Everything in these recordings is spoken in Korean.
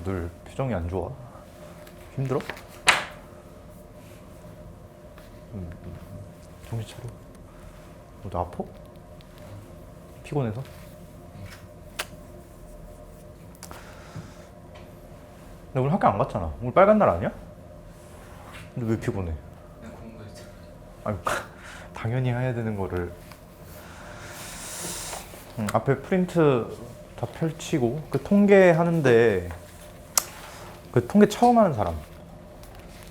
늘 표정이 안 좋아. 힘들어? 정신 차려. 너 아파? 피곤해서? 근데 오늘 학교 안 갔잖아. 오늘 빨간 날 아니야? 근데 왜 피곤해? 그냥 공부했잖아. 아니, 당연히 해야 되는 거를. 앞에 프린트 다 펼치고 그 통계 하는데 그 통계 처음 하는 사람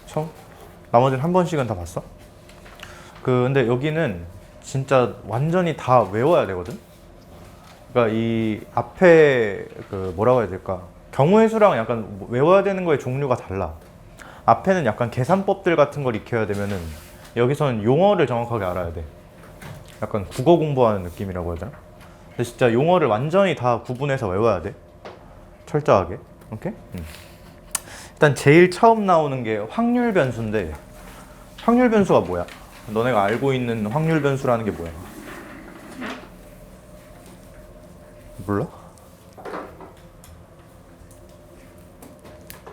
처음? 나머지는 한 번씩은 다 봤어? 근데 여기는 진짜 완전히 다 외워야 되거든? 그러니까 이 앞에 그 뭐라고 해야 될까? 경우의 수랑 약간 외워야 되는 거의 종류가 달라. 앞에는 약간 계산법들 같은 걸 익혀야 되면은 여기서는 용어를 정확하게 알아야 돼. 약간 국어 공부하는 느낌이라고 해야 되나? 근데 진짜 용어를 완전히 다 구분해서 외워야 돼. 철저하게. 오케이? 일단 제일 처음 나오는 게 확률 변수인데 확률 변수가 뭐야? 너네가 알고 있는 확률 변수라는 게 뭐야? 몰라?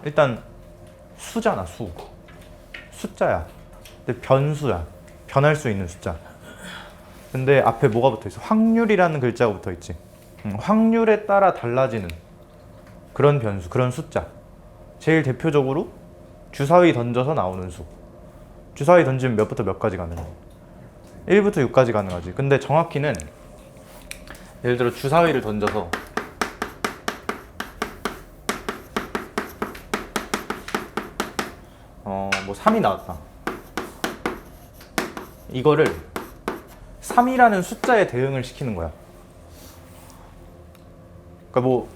일단 수잖아, 수. 숫자야. 근데 변수야. 변할 수 있는 숫자. 근데 앞에 뭐가 붙어 있어? 확률이라는 글자가 붙어 있지. 확률에 따라 달라지는 그런 변수, 그런 숫자. 제일 대표적으로 주사위 던져서 나오는 수. 주사위 던지면 몇부터 몇까지 가능해? 1부터 6까지 가능하지. 근데 정확히는 예를 들어 주사위를 던져서 뭐 3이 나왔다. 이거를 3이라는 숫자에 대응을 시키는 거야. 그러니까 뭐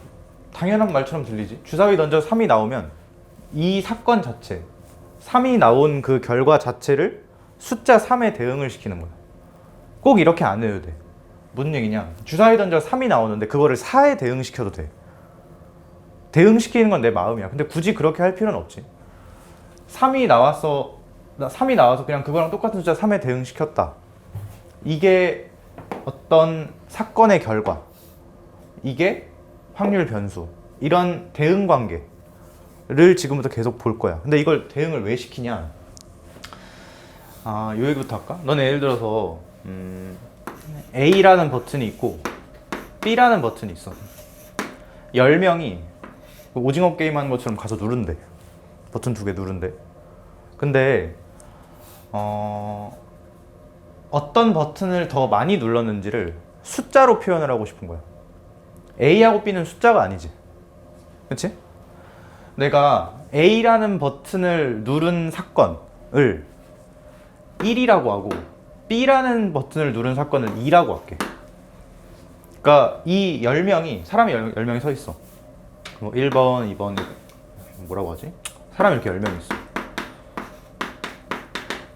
당연한 말처럼 들리지. 주사위 던져서 3이 나오면 이 사건 자체, 3이 나온 그 결과 자체를 숫자 3에 대응을 시키는 거야. 꼭 이렇게 안 해도 돼. 무슨 얘기냐? 주사위 던져서 3이 나오는데 그거를 4에 대응시켜도 돼. 대응시키는 건 내 마음이야. 근데 굳이 그렇게 할 필요는 없지. 3이 나와서 그냥 그거랑 똑같은 숫자 3에 대응시켰다. 이게 어떤 사건의 결과. 이게 확률 변수. 이런 대응 관계를 지금부터 계속 볼 거야. 근데 이걸 대응을 왜 시키냐? 요 얘기부터 할까? 너네 예를 들어서 A라는 버튼이 있고 B라는 버튼이 있어. 10명이 오징어 게임 하는 것처럼 가서 누른대. 버튼 2개 누른대. 근데 어떤 버튼을 더 많이 눌렀는지를 숫자로 표현을 하고 싶은 거야. A하고 B는 숫자가 아니지. 그치? 내가 A라는 버튼을 누른 사건을 1이라고 하고 B라는 버튼을 누른 사건을 2라고 할게. 그러니까 이 10명이 사람이 10명이 서 있어. 뭐 1번, 2번 뭐라고 하지? 사람이 이렇게 10명 있어.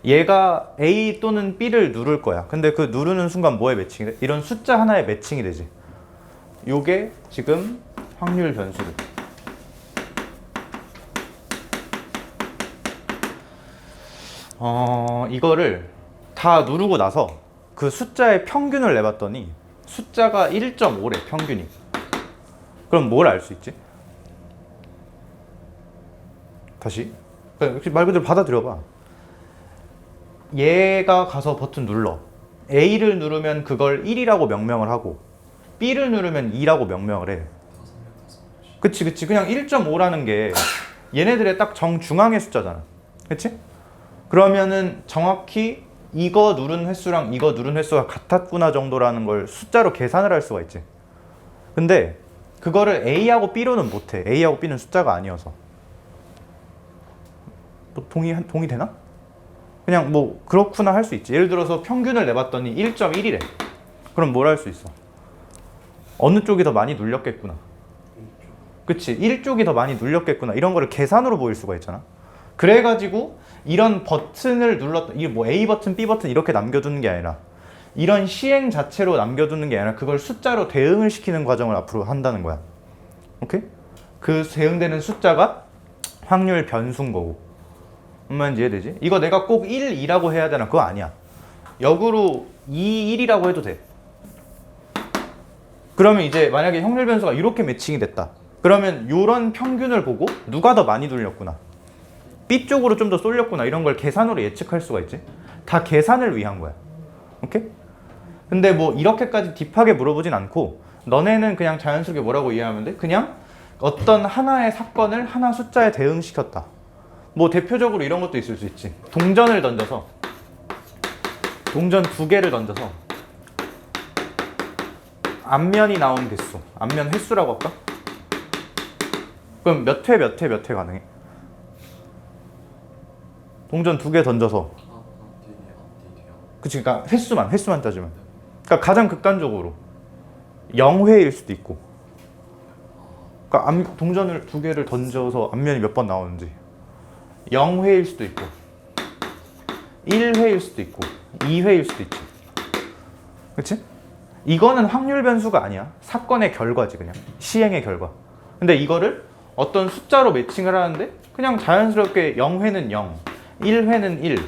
얘가 A 또는 B를 누를 거야. 근데 그 누르는 순간 뭐에 매칭이 돼? 이런 숫자 하나에 매칭이 되지. 요게 지금 확률 변수들. 이거를 다 누르고 나서 그 숫자의 평균을 내봤더니 숫자가 1.5래, 평균이. 그럼 뭘 알 수 있지? 다시 말 그대로 받아들여봐. 얘가 가서 버튼 눌러. A를 누르면 그걸 1이라고 명명을 하고 B를 누르면 2라고 명명을 해. 그치. 그냥 1.5라는 게 얘네들의 딱 정중앙의 숫자잖아. 그치? 그러면은 정확히 이거 누른 횟수랑 이거 누른 횟수가 같았구나 정도라는 걸 숫자로 계산을 할 수가 있지. 근데 그거를 A하고 B로는 못해. A하고 B는 숫자가 아니어서. 뭐 동의되나? 그냥 뭐 그렇구나 할 수 있지. 예를 들어서 평균을 내봤더니 1.1이래. 그럼 뭘 할 수 있어? 어느 쪽이 더 많이 눌렸겠구나. 그치? 1쪽이 더 많이 눌렸겠구나. 이런 거를 계산으로 보일 수가 있잖아. 그래가지고 이런 버튼을 눌렀던, 이게 뭐 A 버튼, B 버튼 이렇게 남겨두는 게 아니라 이런 시행 자체로 남겨두는 게 아니라 그걸 숫자로 대응을 시키는 과정을 앞으로 한다는 거야. 오케이? 그 대응되는 숫자가 확률 변수인 거고. 무슨 말인지 이해되지? 이거 내가 꼭 1, 2라고 해야 되나? 그거 아니야. 역으로 2, 1이라고 해도 돼. 그러면 이제 만약에 확률 변수가 이렇게 매칭이 됐다. 그러면 요런 평균을 보고 누가 더 많이 돌렸구나, B 쪽으로 좀 더 쏠렸구나, 이런 걸 계산으로 예측할 수가 있지. 다 계산을 위한 거야. 오케이? 근데 뭐 이렇게까지 딥하게 물어보진 않고 너네는 그냥 자연스럽게 뭐라고 이해하면 돼? 그냥 어떤 하나의 사건을 하나 숫자에 대응시켰다. 뭐 대표적으로 이런 것도 있을 수 있지. 동전을 던져서, 동전 2개를 던져서 앞면이 나온 개수, 앞면 횟수라고 할까? 그럼 몇 회, 몇 회, 몇 회 가능해? 동전 2개 던져서, 그치, 그러니까 횟수만 따지면, 그러니까 가장 극단적으로 0회일 수도 있고, 그러니까 동전을 2개를 던져서 앞면이 몇 번 나오는지 0회일 수도 있고, 1회일 수도 있고, 2회일 수도 있지. 그치? 이거는 확률 변수가 아니야. 사건의 결과지, 그냥 시행의 결과. 근데 이거를 어떤 숫자로 매칭을 하는데 그냥 자연스럽게 0회는 0, 1회는 1,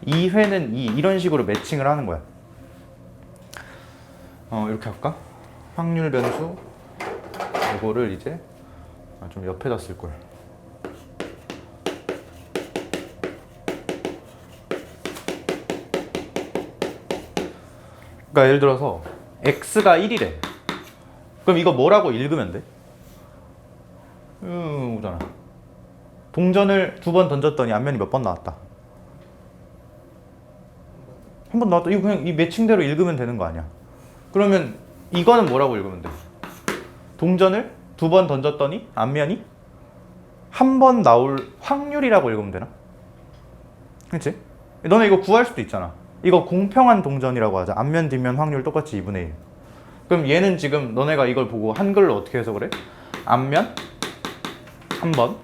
2회는 2, 이런 식으로 매칭을 하는 거야. 이렇게 할까? 확률 변수, 이거를 이제 좀 옆에다 쓸걸. 그러니까 예를 들어서 x가 1이래. 그럼 이거 뭐라고 읽으면 돼? 오잖아. 동전을 2번 던졌더니 앞면이 몇 번 나왔다? 한 번 나왔다. 이거 그냥 이 매칭대로 읽으면 되는 거 아니야? 그러면 이거는 뭐라고 읽으면 돼? 동전을 2번 던졌더니 앞면이 한 번 나올 확률이라고 읽으면 되나? 그치? 너네 이거 구할 수도 있잖아. 이거 공평한 동전이라고 하자. 앞면 뒷면 확률 똑같이 2분의 1. 그럼 얘는 지금 너네가 이걸 보고 한글로 어떻게 해서 그래? 앞면 한 번,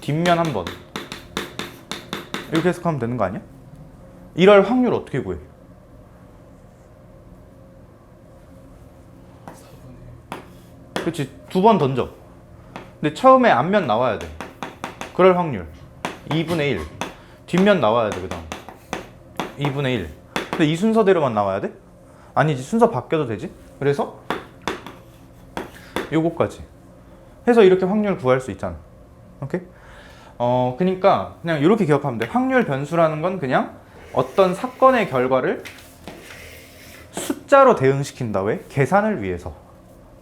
뒷면 한 번, 이렇게 해석하면 되는 거 아니야? 이럴 확률 어떻게 구해? 그렇지, 2번 던져. 근데 처음에 앞면 나와야 돼. 그럴 확률 2분의 1. 뒷면 나와야 돼. 그 다음 2분의 1. 근데 이 순서대로만 나와야 돼? 아니지, 순서 바뀌어도 되지? 그래서 요거까지 해서 이렇게 확률 구할 수 있잖아. 오케이? 그러니까 그냥 이렇게 기억하면 돼. 확률 변수라는 건 그냥 어떤 사건의 결과를 숫자로 대응시킨다. 왜? 계산을 위해서.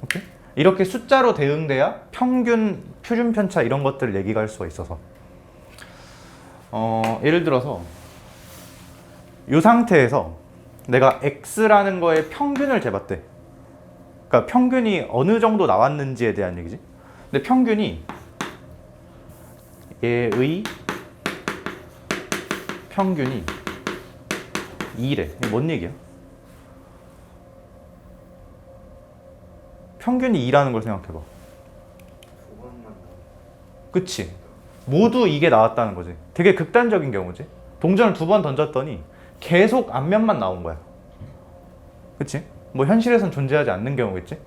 오케이? 이렇게 숫자로 대응돼야 평균, 표준 편차 이런 것들을 얘기가 할 수가 있어서. 예를 들어서 이 상태에서 내가 x라는 거의 평균을 재봤대. 그러니까 평균이 어느 정도 나왔는지에 대한 얘기지. 근데 평균이 얘의 평균이 2래. 이게 뭔 얘기야? 평균이 2라는 걸 생각해봐. 그치? 모두 이게 나왔다는 거지. 되게 극단적인 경우지. 동전을 2번 던졌더니 계속 앞면만 나온 거야. 그치? 뭐 현실에선 존재하지 않는 경우겠지?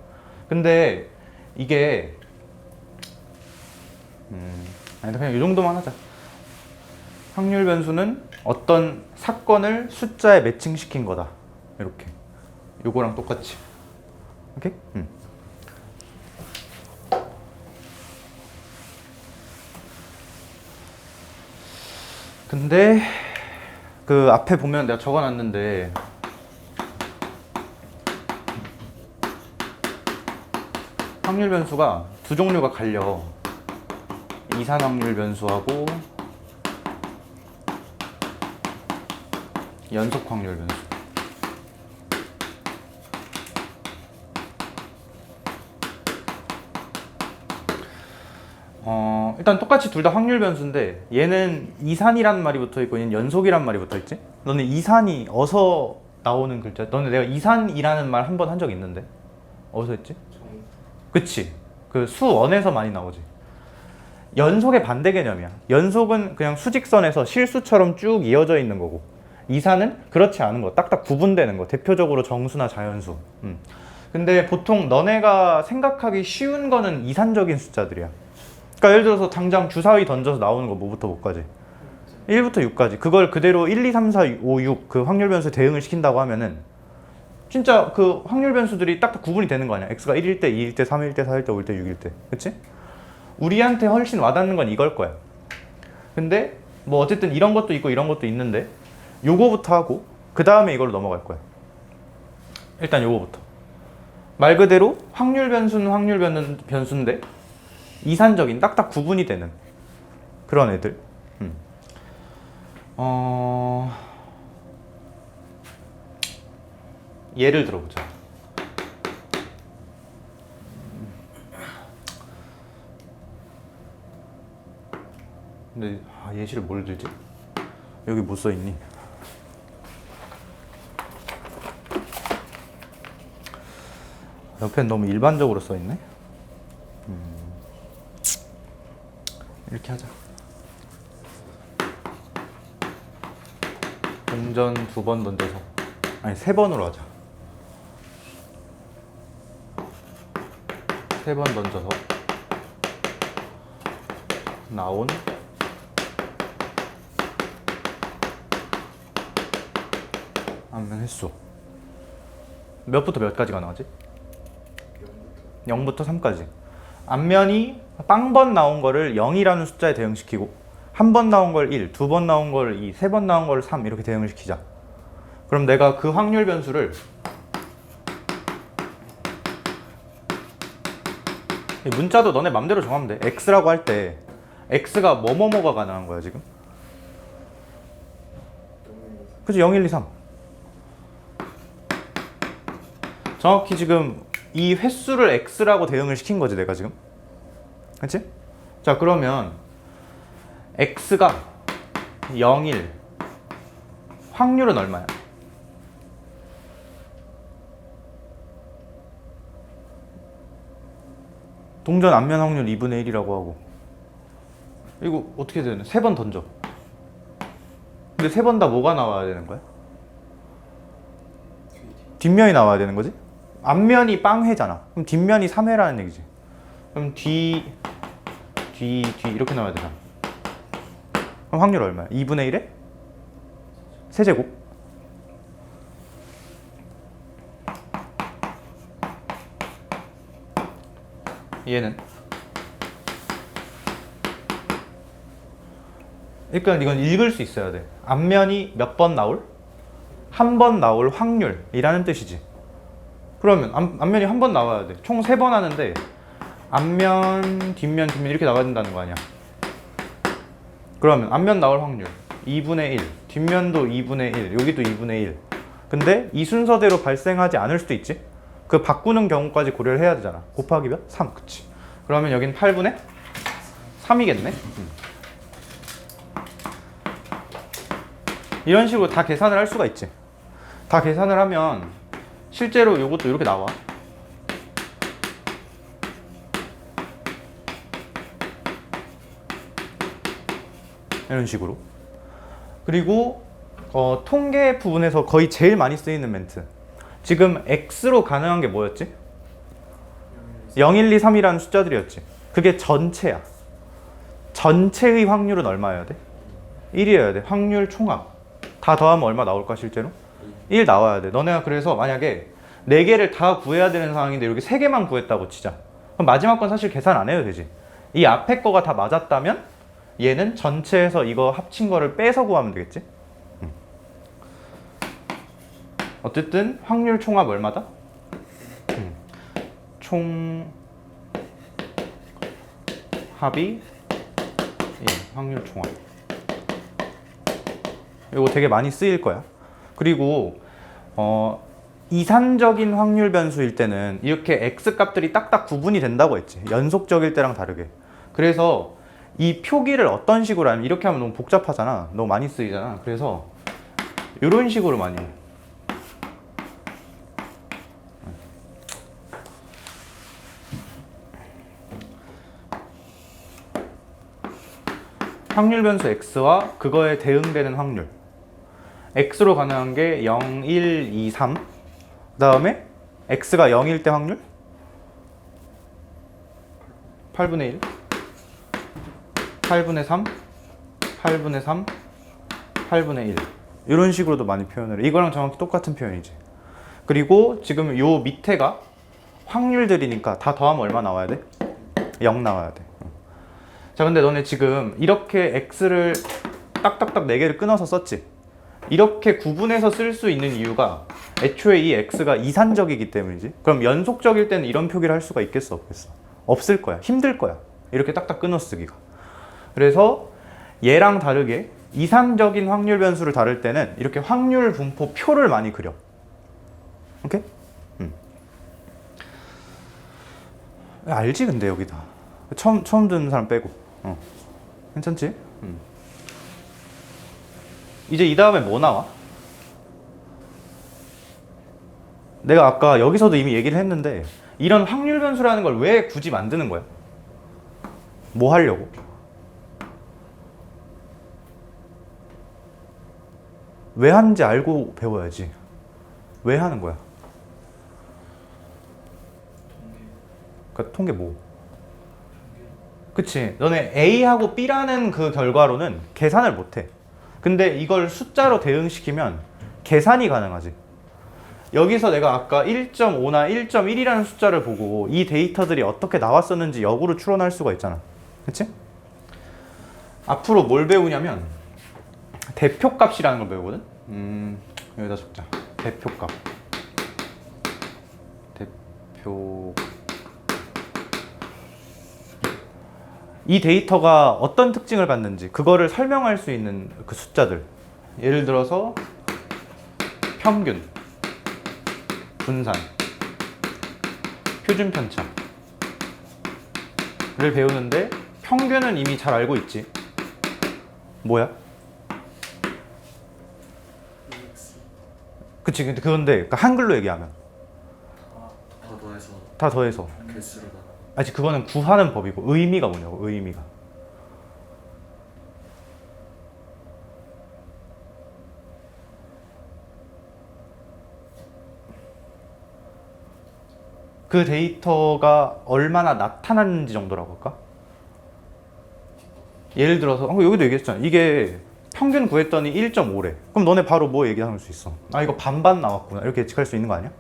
근데 이게 아니다, 그냥 이 정도만 하자. 확률 변수는 어떤 사건을 숫자에 매칭시킨 거다. 이렇게. 요거랑 똑같이. 오케이? 근데 그 앞에 보면 내가 적어놨는데 확률 변수가 두 종류가 갈려. 이산 확률 변수하고 연속 확률 변수. 일단 똑같이 둘 다 확률 변수인데 얘는 이산이란 말이 붙어있고 얘는 연속이란 말이 붙어있지? 너네 이산이 어디서 나오는 글자? 너네 내가 이산이라는 말 한 번 한 적 있는데 어디서 했지? 그치? 그 수원에서 많이 나오지. 연속의 반대 개념이야. 연속은 그냥 수직선에서 실수처럼 쭉 이어져 있는 거고, 이산은 그렇지 않은 거, 딱딱 구분되는 거. 대표적으로 정수나 자연수. 근데 보통 너네가 생각하기 쉬운 거는 이산적인 숫자들이야. 그러니까 예를 들어서 당장 주사위 던져서 나오는 거 뭐부터 뭐까지? 1부터 6까지. 그걸 그대로 1, 2, 3, 4, 5, 6 그 확률 변수에 대응을 시킨다고 하면은 진짜 그 확률 변수들이 딱딱 구분이 되는 거 아니야. x가 1일 때, 2일 때, 3일 때, 4일 때, 5일 때, 6일 때. 그치? 우리한테 훨씬 와닿는 건 이걸 거야. 근데 뭐 어쨌든 이런 것도 있고 이런 것도 있는데 요거부터 하고 그 다음에 이걸로 넘어갈 거야. 일단 요거부터. 말 그대로 확률 변수는 확률 변수인데 이산적인 딱딱 구분이 되는 그런 애들. 예를 들어보자. 근데 예시를 뭘 들지? 여기 뭐 써있니? 옆엔 너무 일반적으로 써있네? 이렇게 하자. 동전 2번 던져서 아니 3번으로 하자. 3번 던져서 나온 앞면 횟수 몇부터 몇까지가 나오지? 0부터 3까지. 앞면이 빵번 나온 거를 0이라는 숫자에 대응시키고 한 번 나온 걸 1, 2번 나온 걸 2, 3번 나온 걸 3 이렇게 대응을 시키자. 그럼 내가 그 확률 변수를 문자도 너네 맘대로 정하면 돼. x라고 할 때 x가 뭐뭐뭐가 가능한 거야 지금? 그치? 0, 1, 2, 3. 정확히 지금 이 횟수를 x라고 대응을 시킨 거지 내가 지금. 그치? 자 그러면 x가 0, 1 확률은 얼마야? 동전 앞면 확률 2분의 1이라고 하고 이거 어떻게 되는? 3번 던져. 근데 3번 다 뭐가 나와야 되는 거야? 뒷면이 나와야 되는 거지? 앞면이 빵회잖아. 그럼 뒷면이 3회라는 얘기지. 그럼 뒤 이렇게 나와야 되잖아. 그럼 확률 얼마야? 2분의 1에? 세제곱? 얘는? 그러니까 이건 읽을 수 있어야 돼. 앞면이 몇 번 나올? 한 번 나올 확률이라는 뜻이지. 그러면 앞면이 한 번 나와야 돼. 총 3번 하는데 앞면, 뒷면 이렇게 나와야 된다는 거 아니야. 그러면 앞면 나올 확률 2분의 1, 뒷면도 2분의 1, 여기도 2분의 1. 근데 이 순서대로 발생하지 않을 수도 있지. 그 바꾸는 경우까지 고려를 해야 되잖아. 곱하기 몇? 3. 그치. 그러면 여긴 8분의 3이겠네. 이런 식으로 다 계산을 할 수가 있지. 다 계산을 하면 실제로 이것도 이렇게 나와. 이런 식으로. 그리고 통계 부분에서 거의 제일 많이 쓰이는 멘트. 지금 x로 가능한 게 뭐였지? 0, 1, 2, 3이라는 숫자들이었지. 그게 전체야. 전체의 확률은 얼마여야 돼? 1이어야 돼. 확률 총합. 다 더하면 얼마 나올까 실제로? 1 나와야 돼. 너네가 그래서 만약에 4개를 다 구해야 되는 상황인데 이렇게 3개만 구했다고 치자. 그럼 마지막 건 사실 계산 안 해도 되지. 이 앞에 거가 다 맞았다면 얘는 전체에서 이거 합친 거를 빼서 구하면 되겠지? 어쨌든 확률 총합 얼마다? 총합이 확률 총합. 이거 되게 많이 쓰일 거야. 그리고 이산적인 확률 변수일 때는 이렇게 x 값들이 딱딱 구분이 된다고 했지. 연속적일 때랑 다르게. 그래서 이 표기를 어떤 식으로 하면 이렇게 하면 너무 복잡하잖아. 너무 많이 쓰이잖아. 그래서 이런 식으로 많이 해. 확률 변수 x와 그거에 대응되는 확률. x로 가능한 게 0, 1, 2, 3. 그 다음에 x가 0일 때 확률? 8분의 1. 8분의 3. 8분의 3. 8분의 1. 이런 식으로도 많이 표현을 해. 이거랑 정확히 똑같은 표현이지. 그리고 지금 요 밑에가 확률들이니까 다 더하면 얼마 나와야 돼? 0 나와야 돼. 자, 근데 너네 지금 이렇게 x를 딱딱딱 4개를 끊어서 썼지? 이렇게 구분해서 쓸 수 있는 이유가 애초에 이 x가 이산적이기 때문이지. 그럼 연속적일 때는 이런 표기를 할 수가 있겠어, 없겠어? 없을 거야. 힘들 거야. 이렇게 딱딱 끊어 쓰기가. 그래서 얘랑 다르게 이상적인 확률 변수를 다룰 때는 이렇게 확률 분포 표를 많이 그려. 오케이? 알지 근데 여기다. 처음 듣는 사람 빼고. 괜찮지? 이제 이 다음에 뭐 나와? 내가 아까 여기서도 이미 얘기를 했는데 이런 확률 변수라는 걸 왜 굳이 만드는 거야? 뭐 하려고? 왜 하는지 알고 배워야지. 왜 하는 거야? 그러니까 통계 뭐? 그치. 너네 A하고 B라는 그 결과로는 계산을 못해. 근데 이걸 숫자로 대응시키면 계산이 가능하지. 여기서 내가 아까 1.5나 1.1이라는 숫자를 보고 이 데이터들이 어떻게 나왔었는지 역으로 추론할 수가 있잖아. 그치? 앞으로 뭘 배우냐면 대표값이라는 걸 배우거든? 여기다 적자. 대표값. 이 데이터가 어떤 특징을 갖는지 그거를 설명할 수 있는 그 숫자들. 예를 들어서 평균, 분산, 표준 편차를 배우는데 평균은 이미 잘 알고 있지. 뭐야? 그치. 근데 그러니까 한글로 얘기하면 다 더해서 개수로 나눠. 아직 그거는 구하는 법이고 의미가 뭐냐고. 의미가 그 데이터가 얼마나 나타났는지 정도라고 할까? 예를 들어서 여기도 얘기했잖아. 이게 평균 구했더니 1.5래. 그럼 너네 바로 뭐 얘기할 수 있어? 아, 이거 반반 나왔구나. 이렇게 예측할 수 있는 거 아니야?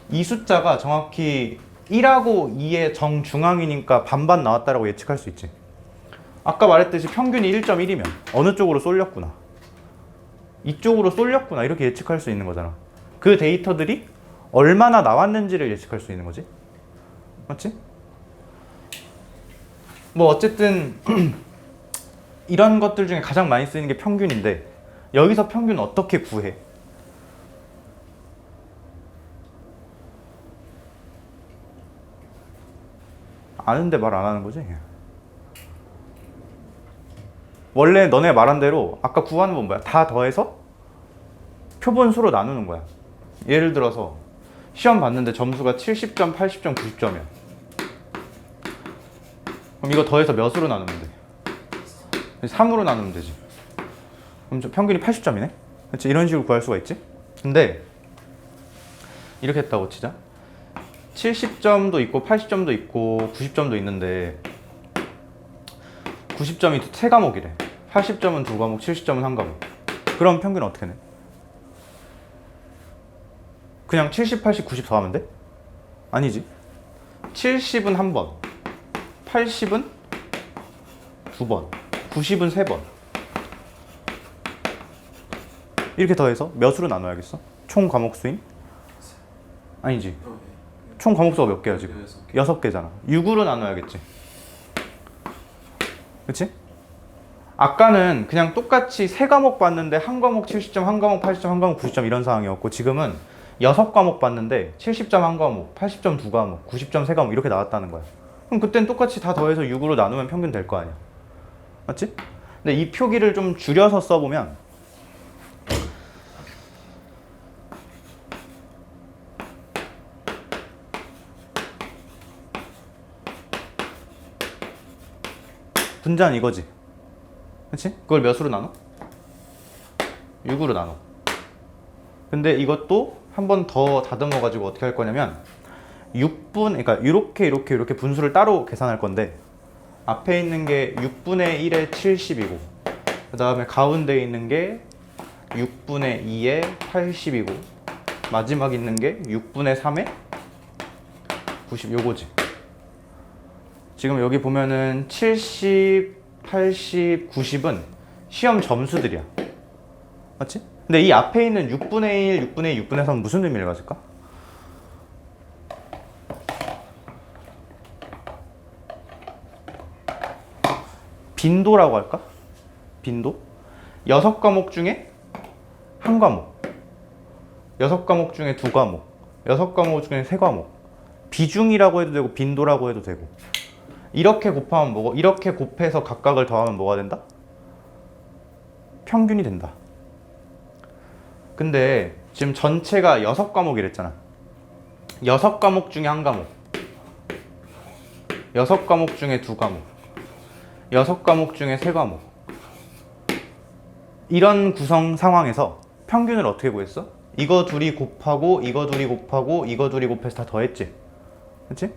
이 숫자가 정확히 1하고 2의 정중앙이니까 반반 나왔다라고 예측할 수 있지. 아까 말했듯이 평균이 1.1이면 어느 쪽으로 쏠렸구나. 이쪽으로 쏠렸구나. 이렇게 예측할 수 있는 거잖아. 그 데이터들이 얼마나 나왔는지를 예측할 수 있는 거지. 맞지? 뭐 어쨌든 이런 것들 중에 가장 많이 쓰이는 게 평균인데 여기서 평균 어떻게 구해? 아는데 말 안 하는 거지? 원래 너네 말한 대로 아까 구하는 건 뭐야? 다 더해서 표본수로 나누는 거야. 예를 들어서 시험 봤는데 점수가 70점, 80점, 90점이야. 그럼 이거 더해서 몇으로 나누면 돼? 3으로 나누면 되지. 그럼 평균이 80점이네? 그치? 이런 식으로 구할 수가 있지? 근데 이렇게 했다고 치자. 70점도 있고 80점도 있고 90점도 있는데 90점이 3과목이래. 80점은 2과목, 70점은 1과목. 그럼 평균은 어떻게 내? 그냥 70, 80, 90 더하면 돼? 아니지. 70은 1번, 80은 2번, 90은 3번. 이렇게 더해서 몇으로 나눠야겠어? 총 과목 수인? 아니지. 총 과목 수가 몇 개야 지금? 6개잖아. 6으로 나눠야겠지. 그치? 아까는 그냥 똑같이 3과목 봤는데 1과목 70점, 1과목 80점, 1과목 90점 이런 상황이었고 지금은 6과목 봤는데 70점 1과목, 80점 2과목, 90점 3과목 이렇게 나왔다는 거야. 그럼 그땐 똑같이 다 더해서 6으로 나누면 평균 될 거 아니야. 맞지? 근데 이 표기를 좀 줄여서 써보면 분자는 이거지. 그치? 그걸 몇으로 나눠? 6으로 나눠. 근데 이것도 한 번 더 다듬어 가지고 어떻게 할 거냐면 6분, 그러니까 이렇게 분수를 따로 계산할 건데 앞에 있는 게 6분의 1의 70이고 그 다음에 가운데 있는 게 6분의 2의 80이고 마지막 있는 게 6분의 3에 90 요거지. 지금 여기 보면은 70, 80, 90은 시험 점수들이야. 맞지? 근데 이 앞에 있는 6분의 1, 6분의 2, 6분의 3은 무슨 의미를 가질까? 빈도라고 할까? 빈도? 6과목 중에 1과목, 6과목 중에 2과목, 6과목 중에 3과목. 비중이라고 해도 되고 빈도라고 해도 되고. 이렇게 곱하면 뭐고? 이렇게 곱해서 각각을 더하면 뭐가 된다? 평균이 된다. 근데 지금 전체가 6과목이랬잖아. 6과목 중에 1과목, 6과목 중에 2과목, 6과목 중에 3과목. 이런 구성 상황에서 평균을 어떻게 구했어? 이거 둘이 곱하고 이거 둘이 곱하고 이거 둘이 곱해서 다 더했지? 그치?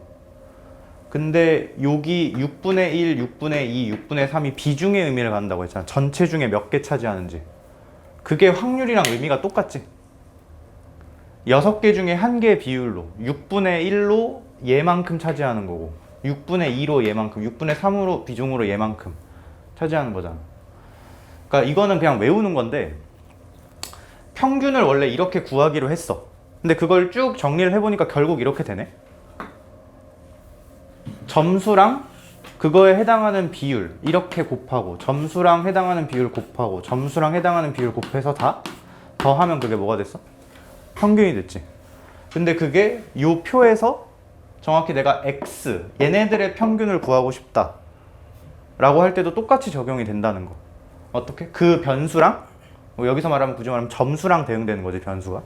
근데 여기 6분의 1, 6분의 2, 6분의 3이 비중의 의미를 갖는다고 했잖아. 전체 중에 몇 개 차지하는지. 그게 확률이랑 의미가 똑같지? 6개 중에 1개의 비율로 6분의 1로 얘만큼 차지하는 거고 6분의 2로 얘만큼, 6분의 3으로 비중으로 얘만큼 차지하는 거잖아. 그러니까 이거는 그냥 외우는 건데 평균을 원래 이렇게 구하기로 했어. 근데 그걸 쭉 정리를 해보니까 결국 이렇게 되네. 점수랑 그거에 해당하는 비율 이렇게 곱하고 점수랑 해당하는 비율 곱하고 점수랑 해당하는 비율 곱해서 다 더하면 그게 뭐가 됐어? 평균이 됐지. 근데 그게 요 표에서 정확히 내가 X 얘네들의 평균을 구하고 싶다 라고 할 때도 똑같이 적용이 된다는 거. 어떻게? 그 변수랑 여기서 말하면 굳이 말하면 점수랑 대응되는 거지. 변수가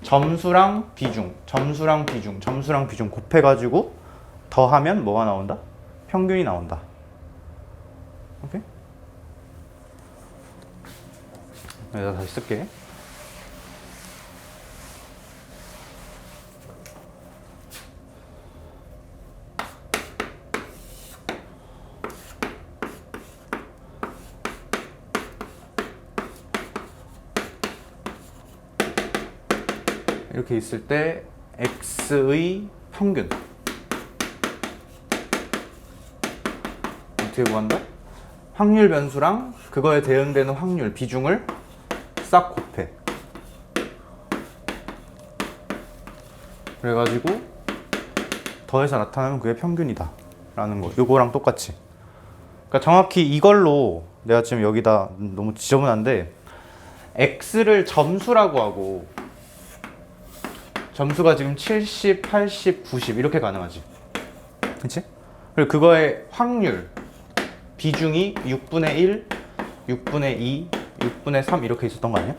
점수랑 비중, 점수랑 비중, 점수랑 비중 곱해가지고 더하면 뭐가 나온다? 평균이 나온다. 오케이? 내가 다시 쓸게. 이렇게 있을 때 x의 평균 어떻게 구한다? 확률 변수랑 그거에 대응되는 확률 비중을 싹 곱해. 그래가지고 더해서 나타나면 그게 평균이다 라는 거. 요거랑 똑같이. 그러니까 정확히 이걸로 내가 지금 여기다 너무 지저분한데 x를 점수라고 하고 점수가 지금 70, 80, 90 이렇게 가능하지. 그치? 그리고 그거의 확률, 비중이 6분의 1, 6분의 2, 6분의 3 이렇게 있었던 거 아니야?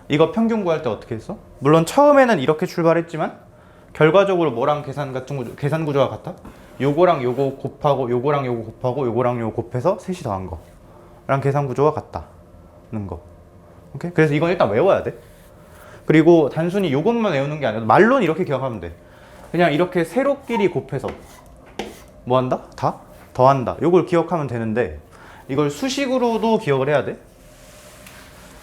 이거 평균 구할 때 어떻게 했어? 물론 처음에는 이렇게 출발했지만 결과적으로 뭐랑 계산 구조가 같아? 요거랑 요거 곱하고 요거랑 요거 곱하고 요거랑 요거 곱해서 셋이 더한 거랑 계산 구조가 같다는 거. 오케이? 그래서 이건 일단 외워야 돼. 그리고 단순히 요것만 외우는 게 아니라 말로는 이렇게 기억하면 돼. 그냥 이렇게 세로끼리 곱해서 뭐 한다? 다? 더한다. 요걸 기억하면 되는데 이걸 수식으로도 기억을 해야 돼.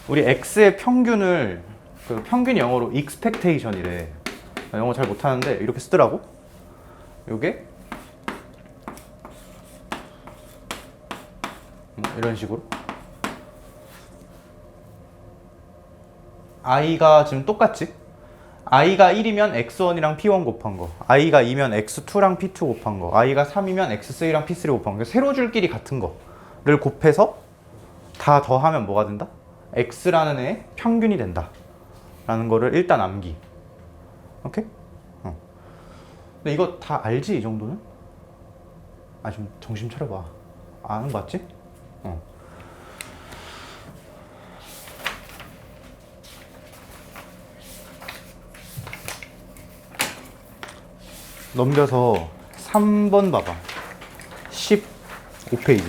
우리 x의 평균을 그 평균 영어로 expectation이래. 영어 잘 못하는데 이렇게 쓰더라고. 요게 이런 식으로 i가 지금 똑같지? i가 1이면 x1이랑 p1 곱한 거, i가 2면 x2랑 p2 곱한 거, i가 3이면 x3랑 p3 곱한 거. 세로 줄끼리 같은 거를 곱해서 다 더하면 뭐가 된다? x라는 애의 평균이 된다 라는 거를 일단 암기. 오케이? 근데 이거 다 알지? 이 정도는? 아, 좀 정신 차려봐. 아는 거 맞지? 넘겨서 3번 봐봐. 15페이지.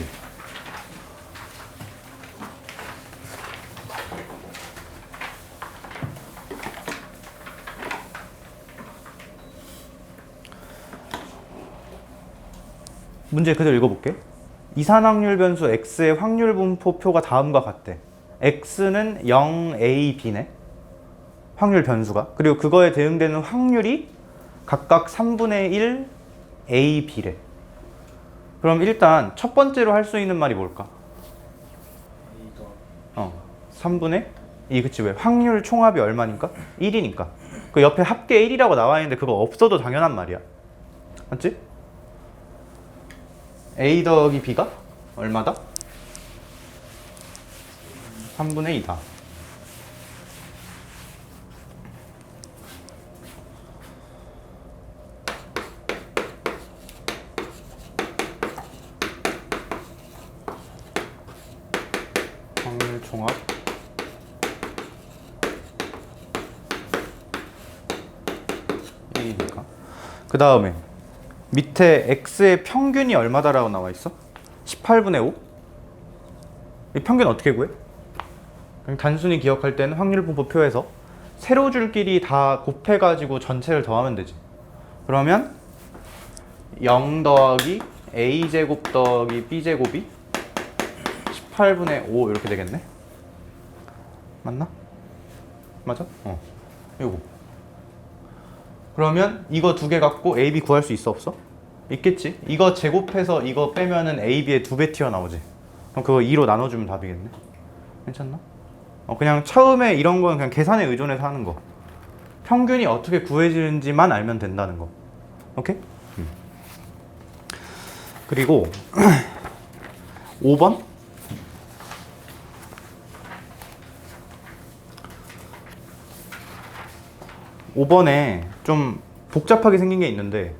문제 그대로 읽어볼게. 이산확률 변수 x의 확률 분포표가 다음과 같대. x는 0, a, b네. 확률 변수가. 그리고 그거에 대응되는 확률이 각각 3분의 1 A, B래. 그럼 일단 첫 번째로 할 수 있는 말이 뭘까? 3분의 2. 그치, 왜? 확률 총합이 얼마니까? 1이니까. 그 옆에 합계 1이라고 나와 있는데 그거 없어도 당연한 말이야. 맞지? A 더하기 B가 얼마다? 3분의 2다. 확률 총합 그 다음에 밑에 x의 평균이 얼마다라고 나와 있어? 18분의 5? 이 평균 어떻게 구해? 그냥 단순히 기억할 때는 확률분포표에서 세로줄끼리 다 곱해가지고 전체를 더하면 되지. 그러면 0 더하기 a제곱 더하기 b제곱이 18분의 5 이렇게 되겠네? 맞나? 맞아? 요거. 그러면 이거 두 개 갖고 A, B 구할 수 있어 없어? 있겠지? 이거 제곱해서 이거 빼면은 A, B의 2배 튀어나오지. 그럼 그거 2로 나눠주면 답이겠네? 괜찮나? 그냥 처음에 이런 건 그냥 계산에 의존해서 하는 거. 평균이 어떻게 구해지는지만 알면 된다는 거. 오케이? 그리고 5번? 5번에 좀 복잡하게 생긴 게 있는데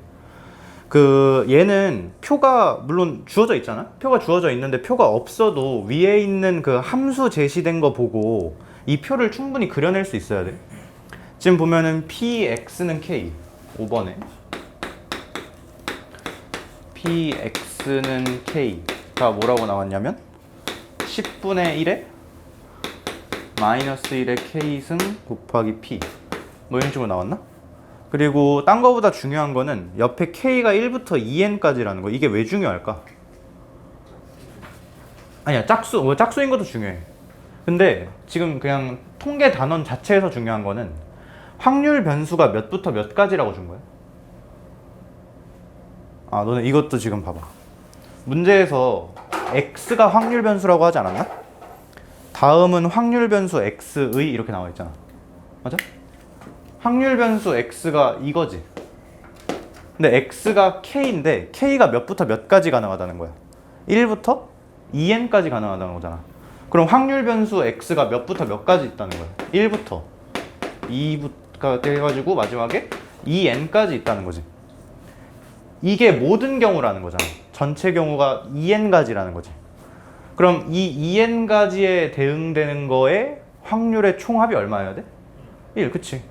그 얘는 표가 물론 주어져 있잖아. 표가 주어져 있는데 표가 없어도 위에 있는 그 함수 제시된 거 보고 이 표를 충분히 그려낼 수 있어야 돼. 지금 보면은 px는 k 5번에 px는 k가 뭐라고 나왔냐면 10분의 1에 마이너스 1의 k승 곱하기 p 뭐 이런 식으로 나왔나? 그리고 딴 거보다 중요한 거는 옆에 k가 1부터 2n까지라는 거. 이게 왜 중요할까? 아니야, 짝수인 것도 중요해. 근데 지금 그냥 통계 단원 자체에서 중요한 거는 확률 변수가 몇부터 몇까지라고 준 거야. 너네 이것도 지금 봐봐. 문제에서 x가 확률 변수라고 하지 않았나? 다음은 확률 변수 x의 이렇게 나와 있잖아. 맞아? 확률 변수 x가 이거지. 근데 x가 k인데 k가 몇부터 몇까지 가능하다는 거야. 1부터 2n까지 가능하다는 거잖아. 그럼 확률 변수 x가 몇부터 몇까지 있다는 거야. 1부터 2부터 해가지고 마지막에 2n까지 있다는 거지. 이게 모든 경우라는 거잖아. 전체 경우가 2n까지라는 거지. 그럼 이 2n까지에 대응되는 거에 확률의 총합이 얼마여야 돼? 1, 그치?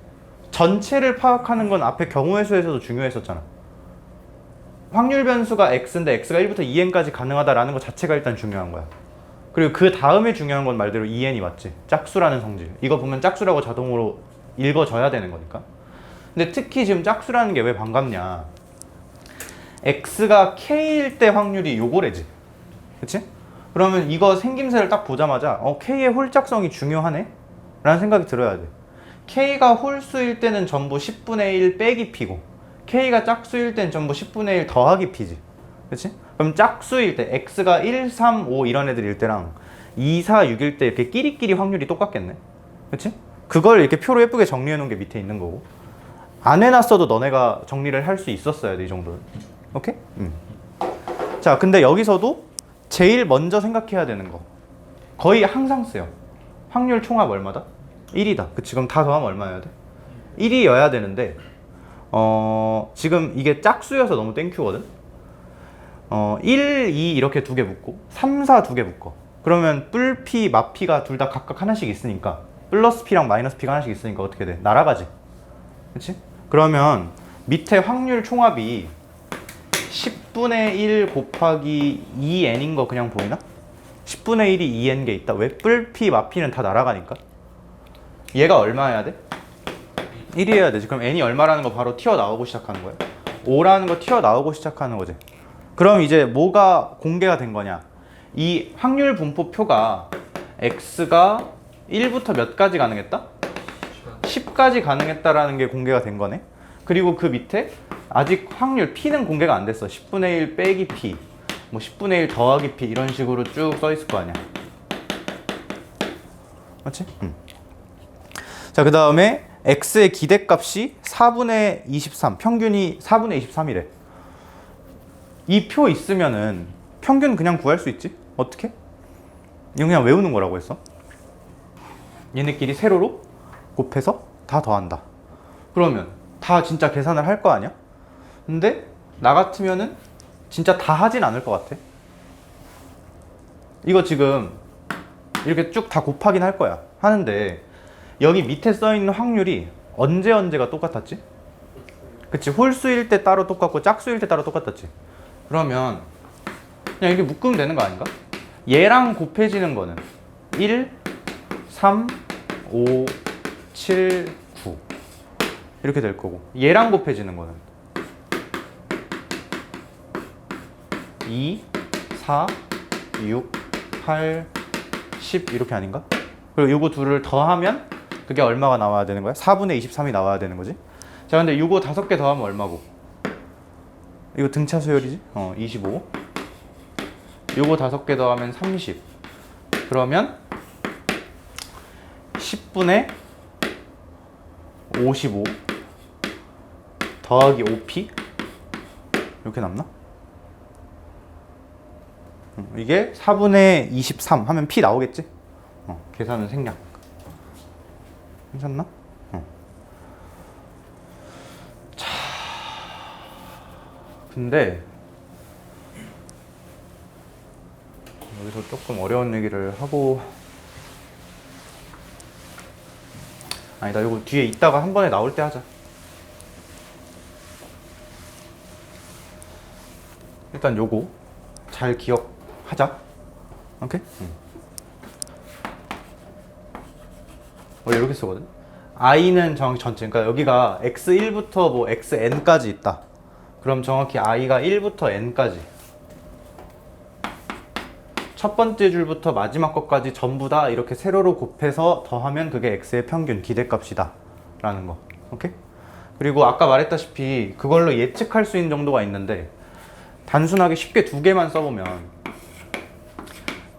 전체를 파악하는 건 앞에 경우의 수에서도 중요했었잖아. 확률 변수가 x인데 x가 1부터 2n까지 가능하다라는 것 자체가 일단 중요한 거야. 그리고 그 다음에 중요한 건 말대로 2n이 맞지. 짝수라는 성질. 이거 보면 짝수라고 자동으로 읽어져야 되는 거니까. 근데 특히 지금 짝수라는 게 왜 반갑냐. x가 k일 때 확률이 요거래지. 그치? 그러면 이거 생김새를 딱 보자마자 k의 홀짝성이 중요하네? 라는 생각이 들어야 돼. k가 홀수일 때는 전부 10분의 1 빼기 p고 k가 짝수일 때는 전부 10분의 1 더하기 p지. 그치? 그럼 짝수일 때 x가 1, 3, 5 이런 애들일 때랑 2, 4, 6일 때 이렇게 끼리끼리 확률이 똑같겠네. 그치? 그걸 이렇게 표로 예쁘게 정리해 놓은 게 밑에 있는 거고 안 해놨어도 너네가 정리를 할 수 있었어야 돼, 이 정도는. 오케이? 자, 근데 여기서도 제일 먼저 생각해야 되는 거 거의 항상 쓰여. 확률 총합 얼마다? 1이다. 그치? 그럼 다 더하면 얼마여야 돼? 1이어야 되는데 지금 이게 짝수여서 너무 땡큐거든? 1, 2 이렇게 두 개 묶고 3, 4 두 개 묶어. 그러면 뿔 P, 마 P가 둘 다 각각 하나씩 있으니까 플러스 P랑 마이너스 P가 하나씩 있으니까 어떻게 돼? 날아가지. 그치? 그러면 밑에 확률 총합이 10분의 1 곱하기 2n인 거 그냥 보이나? 10분의 1이 2n 개 있다. 왜? 뿔 P, 마 P는 다 날아가니까. 얘가 얼마여야 돼? 1이어야 되지. 그럼 n이 얼마라는 거 바로 튀어나오고 시작하는 거야. 5라는 거 튀어나오고 시작하는 거지. 그럼 이제 뭐가 공개가 된 거냐. 이 확률 분포표가 x가 1부터 몇까지 가능했다? 10 Q까지 가능했다라는 게 공개가 된 거네. 그리고 그 밑에 아직 확률 P는 공개가 안 됐어. 10분의 1 빼기 P, 뭐 10분의 1 더하기 P 이런 식으로 쭉 써 있을 거 아니야. 맞지? 자, 그 다음에 X의 기대값이 4분의 23, 평균이 4분의 23이래. 이 표 있으면은 평균 그냥 구할 수 있지? 어떻게? 이거 그냥 외우는 거라고 했어. 얘네끼리 세로로 곱해서 다 더한다. 그러면 다 진짜 계산을 할 거 아니야? 근데 나 같으면은 진짜 다 하진 않을 것 같아. 이거 지금 이렇게 쭉 다 곱하긴 할 거야. 하는데 여기 밑에 써있는 확률이 언제가 똑같았지? 그치, 홀수일 때 따로 똑같고 짝수일 때 따로 똑같았지. 그러면 그냥 이렇게 묶으면 되는 거 아닌가? 얘랑 곱해지는 거는 1, 3, 5, 7, 9 이렇게 될 거고, 얘랑 곱해지는 거는 2, 4, 6, 8, 10 이렇게 아닌가? 그리고 요거 둘을 더하면 그게 얼마가 나와야 되는 거야? 4분의 23이 나와야 되는 거지. 자, 근데 요거 5개 더하면 얼마고? 이거 등차 수열이지? 25. 요거 5개 더하면 30. 그러면 10분의 55 더하기 5p 이렇게 남나? 이게 4분의 23 하면 p 나오겠지? 계산은 생략. 괜찮나? 자, 근데 여기서 조금 어려운 얘기를 하고, 아니다, 이거 뒤에 있다가 한 번에 나올 때 하자. 일단 요거 잘 기억하자. 오케이? 원래 이렇게 쓰거든. i는 정확히 전체, 그러니까 여기가 x1부터 뭐 xn까지 있다. 그럼 정확히 i가 1부터 n까지, 첫 번째 줄부터 마지막 것까지 전부 다 이렇게 세로로 곱해서 더하면 그게 x의 평균 기대값이다 라는 거. 오케이? 그리고 아까 말했다시피 그걸로 예측할 수 있는 정도가 있는데, 단순하게 쉽게 두 개만 써보면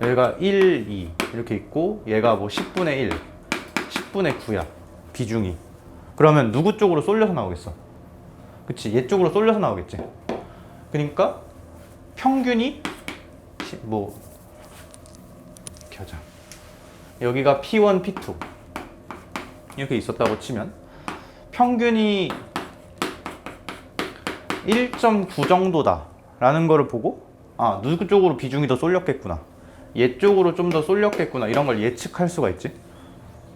얘가 1, 2 이렇게 있고 얘가 뭐 10분의 1, 10분의 9야 비중이. 그러면 누구 쪽으로 쏠려서 나오겠어? 그치, 얘 쪽으로 쏠려서 나오겠지. 그러니까 평균이 뭐 이렇게 하자. 여기가 P1, P2 이렇게 있었다고 치면 평균이 1.9 정도다 라는 거를 보고, 아, 누구 쪽으로 비중이 더 쏠렸겠구나, 얘 쪽으로 좀 더 쏠렸겠구나, 이런 걸 예측할 수가 있지.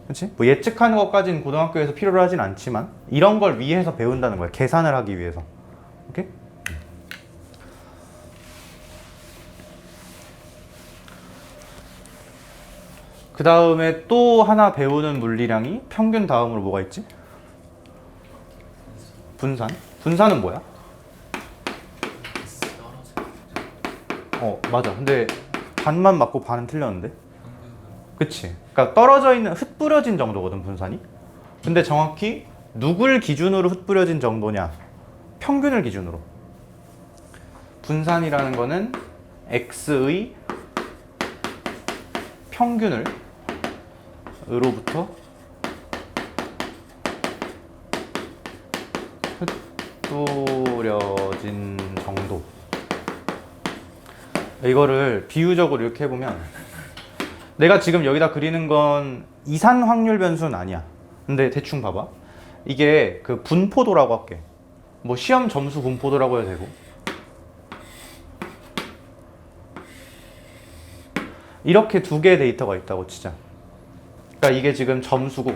그치? 뭐 예측하는 것까지는 고등학교에서 필요로 하진 않지만 이런 걸 위해서 배운다는 거야. 계산을 하기 위해서. 오케이? 그 다음에 또 하나 배우는 물리량이 평균 다음으로 뭐가 있지? 분산. 분산은 뭐야? 맞아. 근데 반만 맞고 반은 틀렸는데? 그치? 그러니까 떨어져 있는, 흩뿌려진 정도거든, 분산이. 근데 정확히 누굴 기준으로 흩뿌려진 정도냐? 평균을 기준으로. 분산이라는 거는 x의 평균을 으로부터 흩뿌려진 정도. 이거를 비유적으로 이렇게 해보면, 내가 지금 여기다 그리는 건 이산 확률 변수는 아니야. 근데 대충 봐봐. 이게 그 분포도라고 할게. 뭐 시험 점수 분포도라고 해도 되고. 이렇게 두 개의 데이터가 있다고 치자. 그러니까 이게 지금 점수고,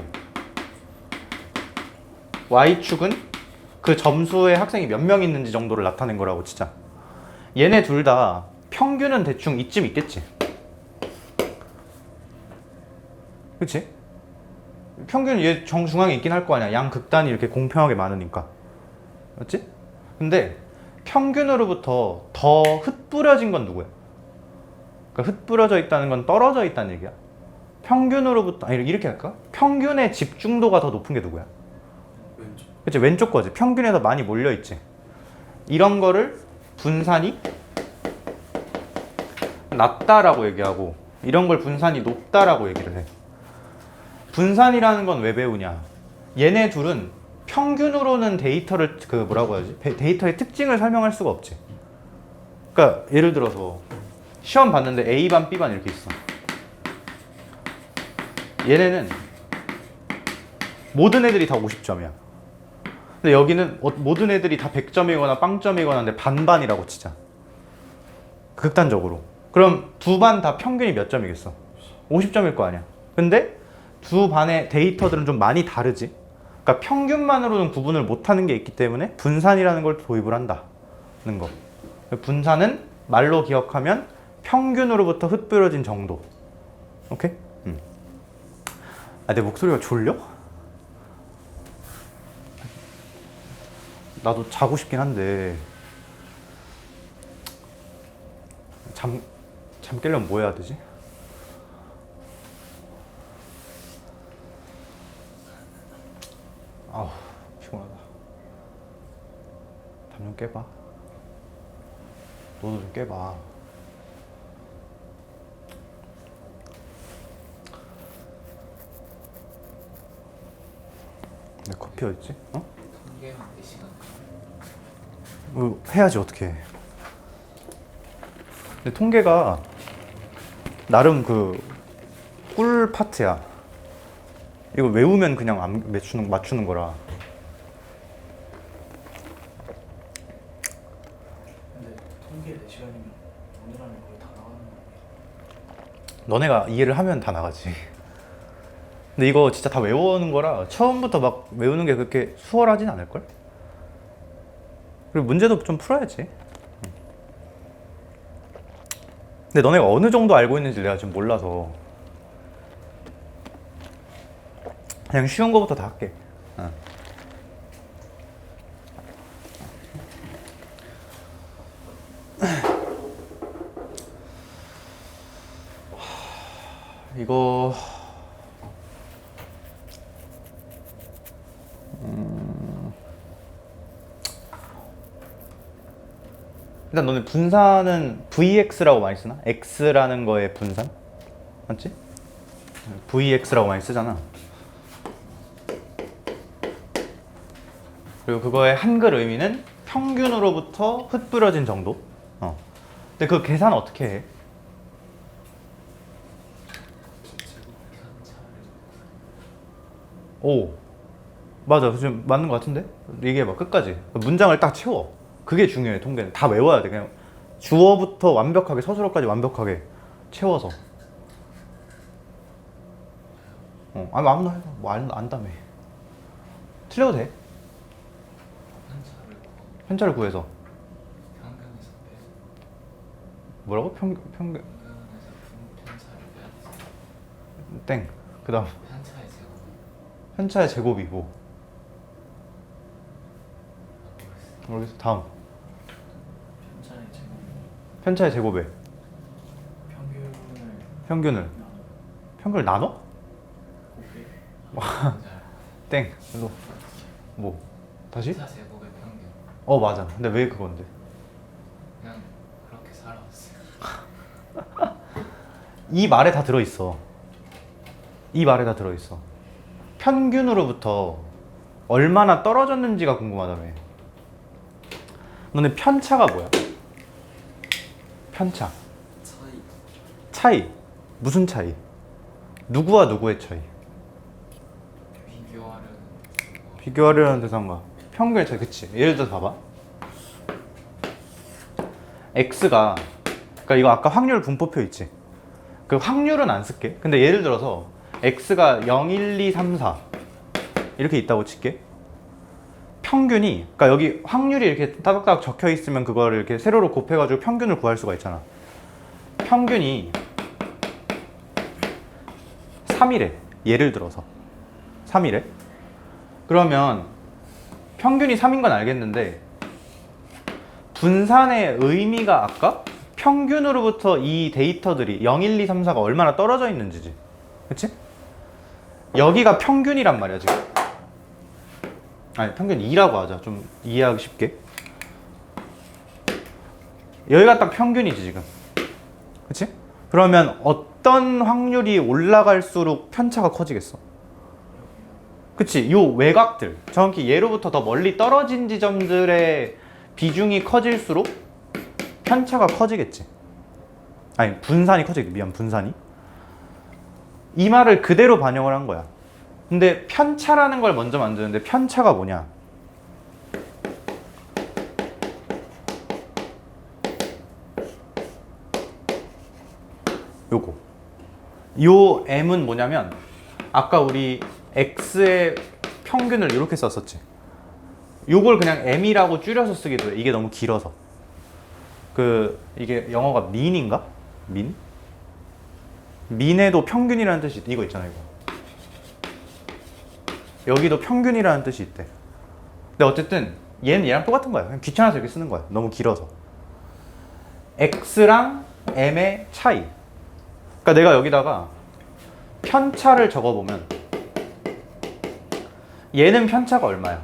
Y축은 그 점수에 학생이 몇 명 있는지 정도를 나타낸 거라고 치자. 얘네 둘 다 평균은 대충 이쯤 있겠지. 그치? 평균 얘 정중앙에 있긴 할 거 아니야. 양 극단이 이렇게 공평하게 많으니까. 맞지? 근데 평균으로부터 더 흩뿌려진 건 누구야? 그러니까 흩뿌려져 있다는 건 떨어져 있다는 얘기야. 평균으로부터, 아니 이렇게 할까? 평균의 집중도가 더 높은 게 누구야? 왼쪽. 그치, 왼쪽 거지. 평균에 더 많이 몰려있지. 이런 거를 분산이 낮다라고 얘기하고, 이런 걸 분산이 높다라고 얘기를 해. 분산이라는 건 왜 배우냐? 얘네 둘은 평균으로는 데이터를 그 뭐라고 해야지? 데이터의 특징을 설명할 수가 없지. 그러니까 예를 들어서 시험 봤는데 A반, B반 이렇게 있어. 얘네는 모든 애들이 다 50점이야. 근데 여기는 모든 애들이 다 100점이거나 빵점이거나 근데 반반이라고 치자. 극단적으로. 그럼 두 반 다 평균이 몇 점이겠어? 50점일 거 아니야. 근데 두 반의 데이터들은 좀 많이 다르지. 그러니까 평균만으로는 구분을 못하는 게 있기 때문에 분산이라는 걸 도입을 한다는 거. 분산은 말로 기억하면 평균으로부터 흩뿌려진 정도. 오케이? 아, 내 목소리가 졸려? 나도 자고 싶긴 한데 잠 깨려면 뭐 해야 되지? 아우, 피곤하다. 잠 좀 깨봐. 너도 좀 깨봐. 내 커피 어딨지? 어? 통계만 4시간. 뭐 해야지 어떻게 해. 근데 통계가 나름 그 꿀 파트야. 이거 외우면 그냥 안 맞추는 거라. 근데 통계 4시간이면 오늘 안에 거의 다 나가는 거 아니야? 너네가 이해를 하면 다 나가지. 근데 이거 진짜 다 외우는 거라 처음부터 막 외우는 게 그렇게 수월하진 않을걸? 그리고 문제도 좀 풀어야지. 근데 너네가 어느 정도 알고 있는지 내가 지금 몰라서 그냥 쉬운 거부터 다 할게. 이거 일단 너네 분산은 VX라고 많이 쓰나? X라는 거의 분산? 맞지? VX라고 많이 쓰잖아. 그리고 그거의 한글 의미는 평균으로부터 흩뿌려진 정도. 근데 그 계산 어떻게 해? 오, 맞아. 지금 맞는 것 같은데? 얘기해봐, 끝까지. 문장을 딱 채워. 그게 중요해, 통계는. 다 외워야 돼. 그냥 주어부터 완벽하게, 서술어까지 완벽하게 채워서. 아니, 아무나 해봐. 뭐, 안다며. 틀려도 돼. 편차를 구해서. 평균에서 빼. 뭐라고? 평균에서 편차를 빼. 땡. 그 다음. 편차의 제곱. 편차의 제곱이고. 모르겠어. 다음. 편차의 제곱. 편차의 제곱에. 평균을 평균을. 평균을 나눠? 곱해. 땡. 그래서 뭐? 다시? 편차 제곱의 평균. 맞아. 근데 왜 그건데? 그냥 그렇게 살아왔어요. 이 말에 다 들어있어. 이 말에 다 들어있어. 평균으로부터 얼마나 떨어졌는지가 궁금하다며. 너네 편차가 뭐야? 편차. 차이. 무슨 차이? 누구와 누구의 차이? 비교하려는 대상과 평균의 차이. 그치? 예를 들어서 봐봐. X가, 그러니까 이거 아까 확률 분포표 있지? 그 확률은 안 쓸게. 근데 예를 들어서 X가 0, 1, 2, 3, 4 이렇게 있다고 칠게. 평균이, 그러니까 여기 확률이 이렇게 따닥따닥 적혀 있으면 그거를 이렇게 세로로 곱해가지고 평균을 구할 수가 있잖아. 평균이 3이래. 예를 들어서 3이래. 그러면 평균이 3인 건 알겠는데 분산의 의미가 아까 평균으로부터 이 데이터들이 0, 1, 2, 3, 4가 얼마나 떨어져 있는지지. 그치? 여기가 평균이란 말이야 지금. 아니 평균 2라고 하자. 좀 이해하기 쉽게. 여기가 딱 평균이지 지금. 그치? 그러면 어떤 확률이 올라갈수록 편차가 커지겠어? 그치? 요 외곽들, 정확히 얘로부터 더 멀리 떨어진 지점들의 비중이 커질수록 편차가 커지겠지. 아니 분산이 커지겠지. 미안, 분산이. 이 말을 그대로 반영을 한 거야. 근데 편차라는 걸 먼저 만드는데 편차가 뭐냐? 요거. 요 m은 뭐냐면 아까 우리 x의 평균을 이렇게 썼었지. 요걸 그냥 m이라고 줄여서 쓰기도 해. 이게 너무 길어서. 이게 영어가 mean인가? mean? mean에도 평균이라는 뜻이 있대. 이거 있잖아, 이거. 여기도 평균이라는 뜻이 있대. 근데 어쨌든 얘는 얘랑 똑같은 거야. 그냥 귀찮아서 이렇게 쓰는 거야. 너무 길어서. x랑 m의 차이. 그러니까 내가 여기다가 편차를 적어보면 얘는 편차가 얼마야?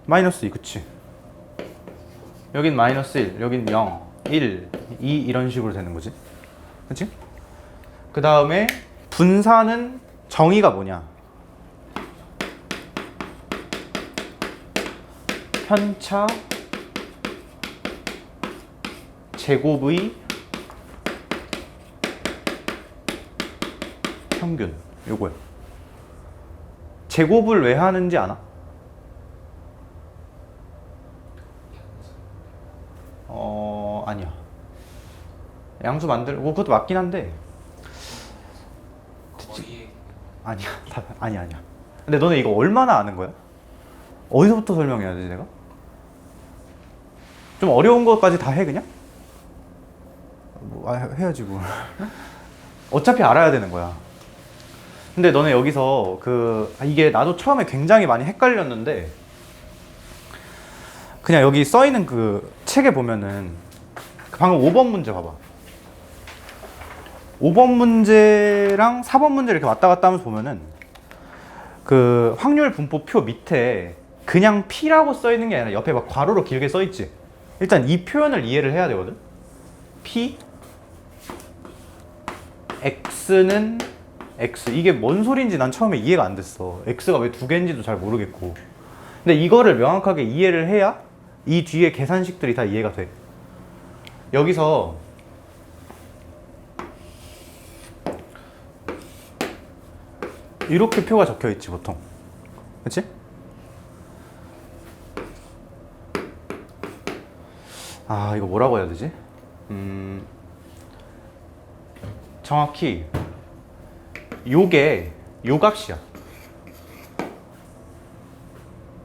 마이너스 2, 그치? 여긴 마이너스 1, 여긴 0, 1, 2 이런 식으로 되는 거지. 그치? 그 다음에 분산은 정의가 뭐냐? 편차 제곱의 평균. 요거야. 제곱을 왜 하는지 아나? 아니야. 양수 만들고 그것도 맞긴 한데. 아니야. 아니야. 근데 너네 이거 얼마나 아는 거야? 어디서부터 설명해야 되지 내가? 좀 어려운 것까지 다 해 그냥? 해야지 뭐. 어차피 알아야 되는 거야. 근데 너네 여기서 이게 나도 처음에 굉장히 많이 헷갈렸는데 그냥 여기 써있는 그 책에 보면은 방금 5번 문제 봐봐. 5번 문제랑 4번 문제 이렇게 왔다 갔다 하면서 보면은 그 확률 분포표 밑에 그냥 P라고 써있는 게 아니라 옆에 막 괄호로 길게 써있지. 일단 이 표현을 이해를 해야 되거든. P X는 X. 이게 뭔 소리인지 난 처음에 이해가 안 됐어. X가 왜 두 개인지도 잘 모르겠고. 근데 이거를 명확하게 이해를 해야 이 뒤에 계산식들이 다 이해가 돼. 여기서 이렇게 표가 적혀 있지 보통. 그치? 이거 뭐라고 해야 되지? 정확히 요게 요 값이야.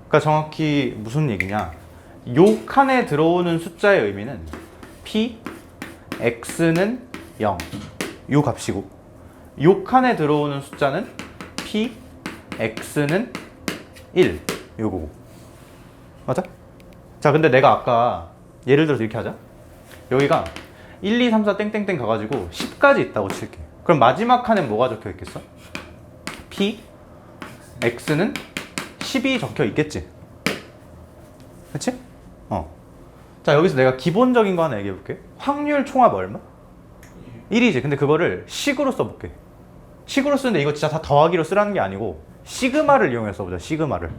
그러니까 정확히 무슨 얘기냐? 요 칸에 들어오는 숫자의 의미는 P, X는 0, 요 값이고 요 칸에 들어오는 숫자는 P, X는 1, 요거고. 맞아? 자, 근데 내가 아까 예를 들어서 이렇게 하자. 여기가 1, 2, 3, 4 땡땡땡 가가지고 10까지 있다고 칠게. 그럼 마지막 칸에 뭐가 적혀 있겠어? P, X는 10이 적혀 있겠지. 그치? 자, 여기서 내가 기본적인 거 하나 얘기해 볼게. 확률 총합 얼마? 1이지. 근데 그거를 식으로 써볼게. 식으로 쓰는데 이거 진짜 다 더하기로 쓰라는 게 아니고 시그마를 이용해서 써보자. 시그마를.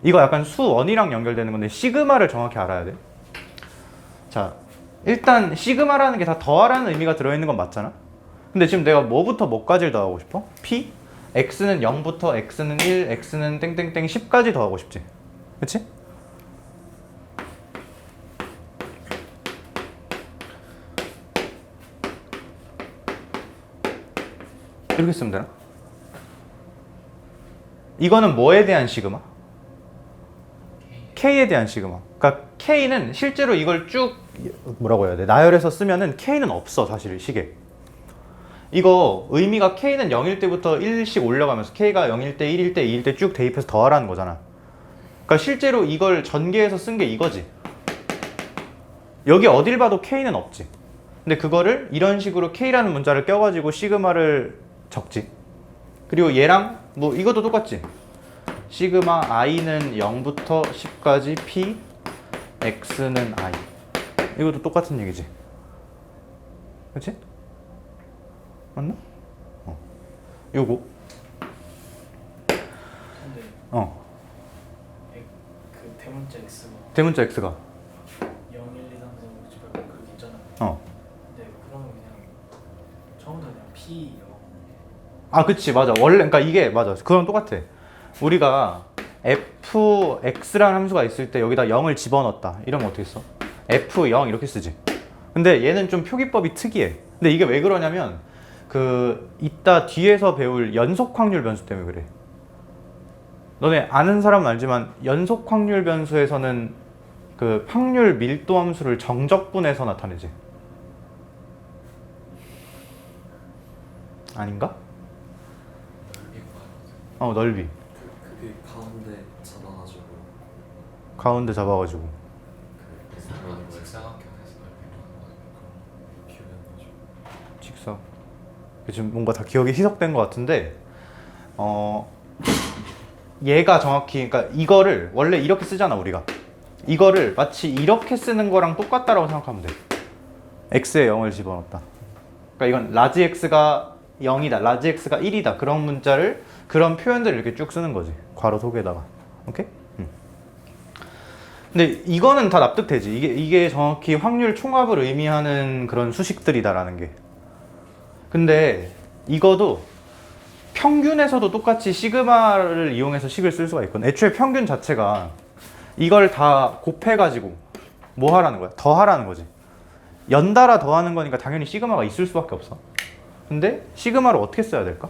이거 약간 수원이랑 연결되는 건데 시그마를 정확히 알아야 돼. 자, 일단 시그마라는 게 다 더하라는 의미가 들어있는 건 맞잖아. 근데 지금 내가 뭐부터 뭐까지를 더하고 싶어? P? X는 0부터 X는 1, X는 땡땡땡 10까지 더하고 싶지. 그치? 이렇게 쓰면 되나? 이거는 뭐에 대한 시그마? K에 대한 시그마. 그러니까 K는 실제로 이걸 쭉 뭐라고 해야 돼? 나열해서 쓰면은 K는 없어 사실 식에. 이거 의미가 K는 0일 때부터 1씩 올려가면서 K가 0일 때, 1일 때, 2일 때 쭉 대입해서 더하라는 거잖아. 그러니까 실제로 이걸 전개해서 쓴 게 이거지. 여기 어딜 봐도 K는 없지. 근데 그거를 이런 식으로 K라는 문자를 껴가지고 시그마를 적지. 그리고 얘랑 뭐 이것도 똑같지. 시그마 i는 0부터 10까지 p x는 i. 이것도 똑같은 얘기지. 그치? 맞나? 요거. 근데 그 대문자 x가 대문자 x가 0, 1, 2, 3, 4, 5, 6, 7, 8 그렇게 있잖아. 근데 그러면 그냥 처음부터 그냥 p 0. 아, 그치, 맞아. 원래, 그러니까 이게, 맞아. 그건 똑같아. 우리가 fx라는 함수가 있을 때 여기다 0을 집어넣었다. 이러면 어떻게 써? f0 이렇게 쓰지. 근데 얘는 좀 표기법이 특이해. 근데 이게 왜 그러냐면, 이따 뒤에서 배울 연속 확률 변수 때문에 그래. 너네 아는 사람은 알지만, 연속 확률 변수에서는 그 확률 밀도 함수를 정적분해서 나타내지. 아닌가? 넓이. 그게 가운데 잡아가지고 가운데 잡아가지고. 그 이상한 직사각형에서 비우는 거죠. 직사. 지금 뭔가 다 기억이 희석된 것 같은데, 얘가 정확히, 그러니까 이거를 원래 이렇게 쓰잖아 우리가. 이거를 마치 이렇게 쓰는 거랑 똑같다라고 생각하면 돼. x에 0을 집어넣었다. 그러니까 이건 라지 x가 0이다, 라지 x가 1이다, 그런 문자를, 그런 표현들을 이렇게 쭉 쓰는 거지. 괄호 속에다가. 오케이? 근데 이거는 다 납득되지. 이게 정확히 확률 총합을 의미하는 그런 수식들이다라는 게. 근데 이거도 평균에서도 똑같이 시그마를 이용해서 식을 쓸 수가 있거든. 애초에 평균 자체가 이걸 다 곱해가지고 뭐 하라는 거야? 더 하라는 거지. 연달아 더하는 거니까 당연히 시그마가 있을 수밖에 없어. 근데 시그마를 어떻게 써야 될까?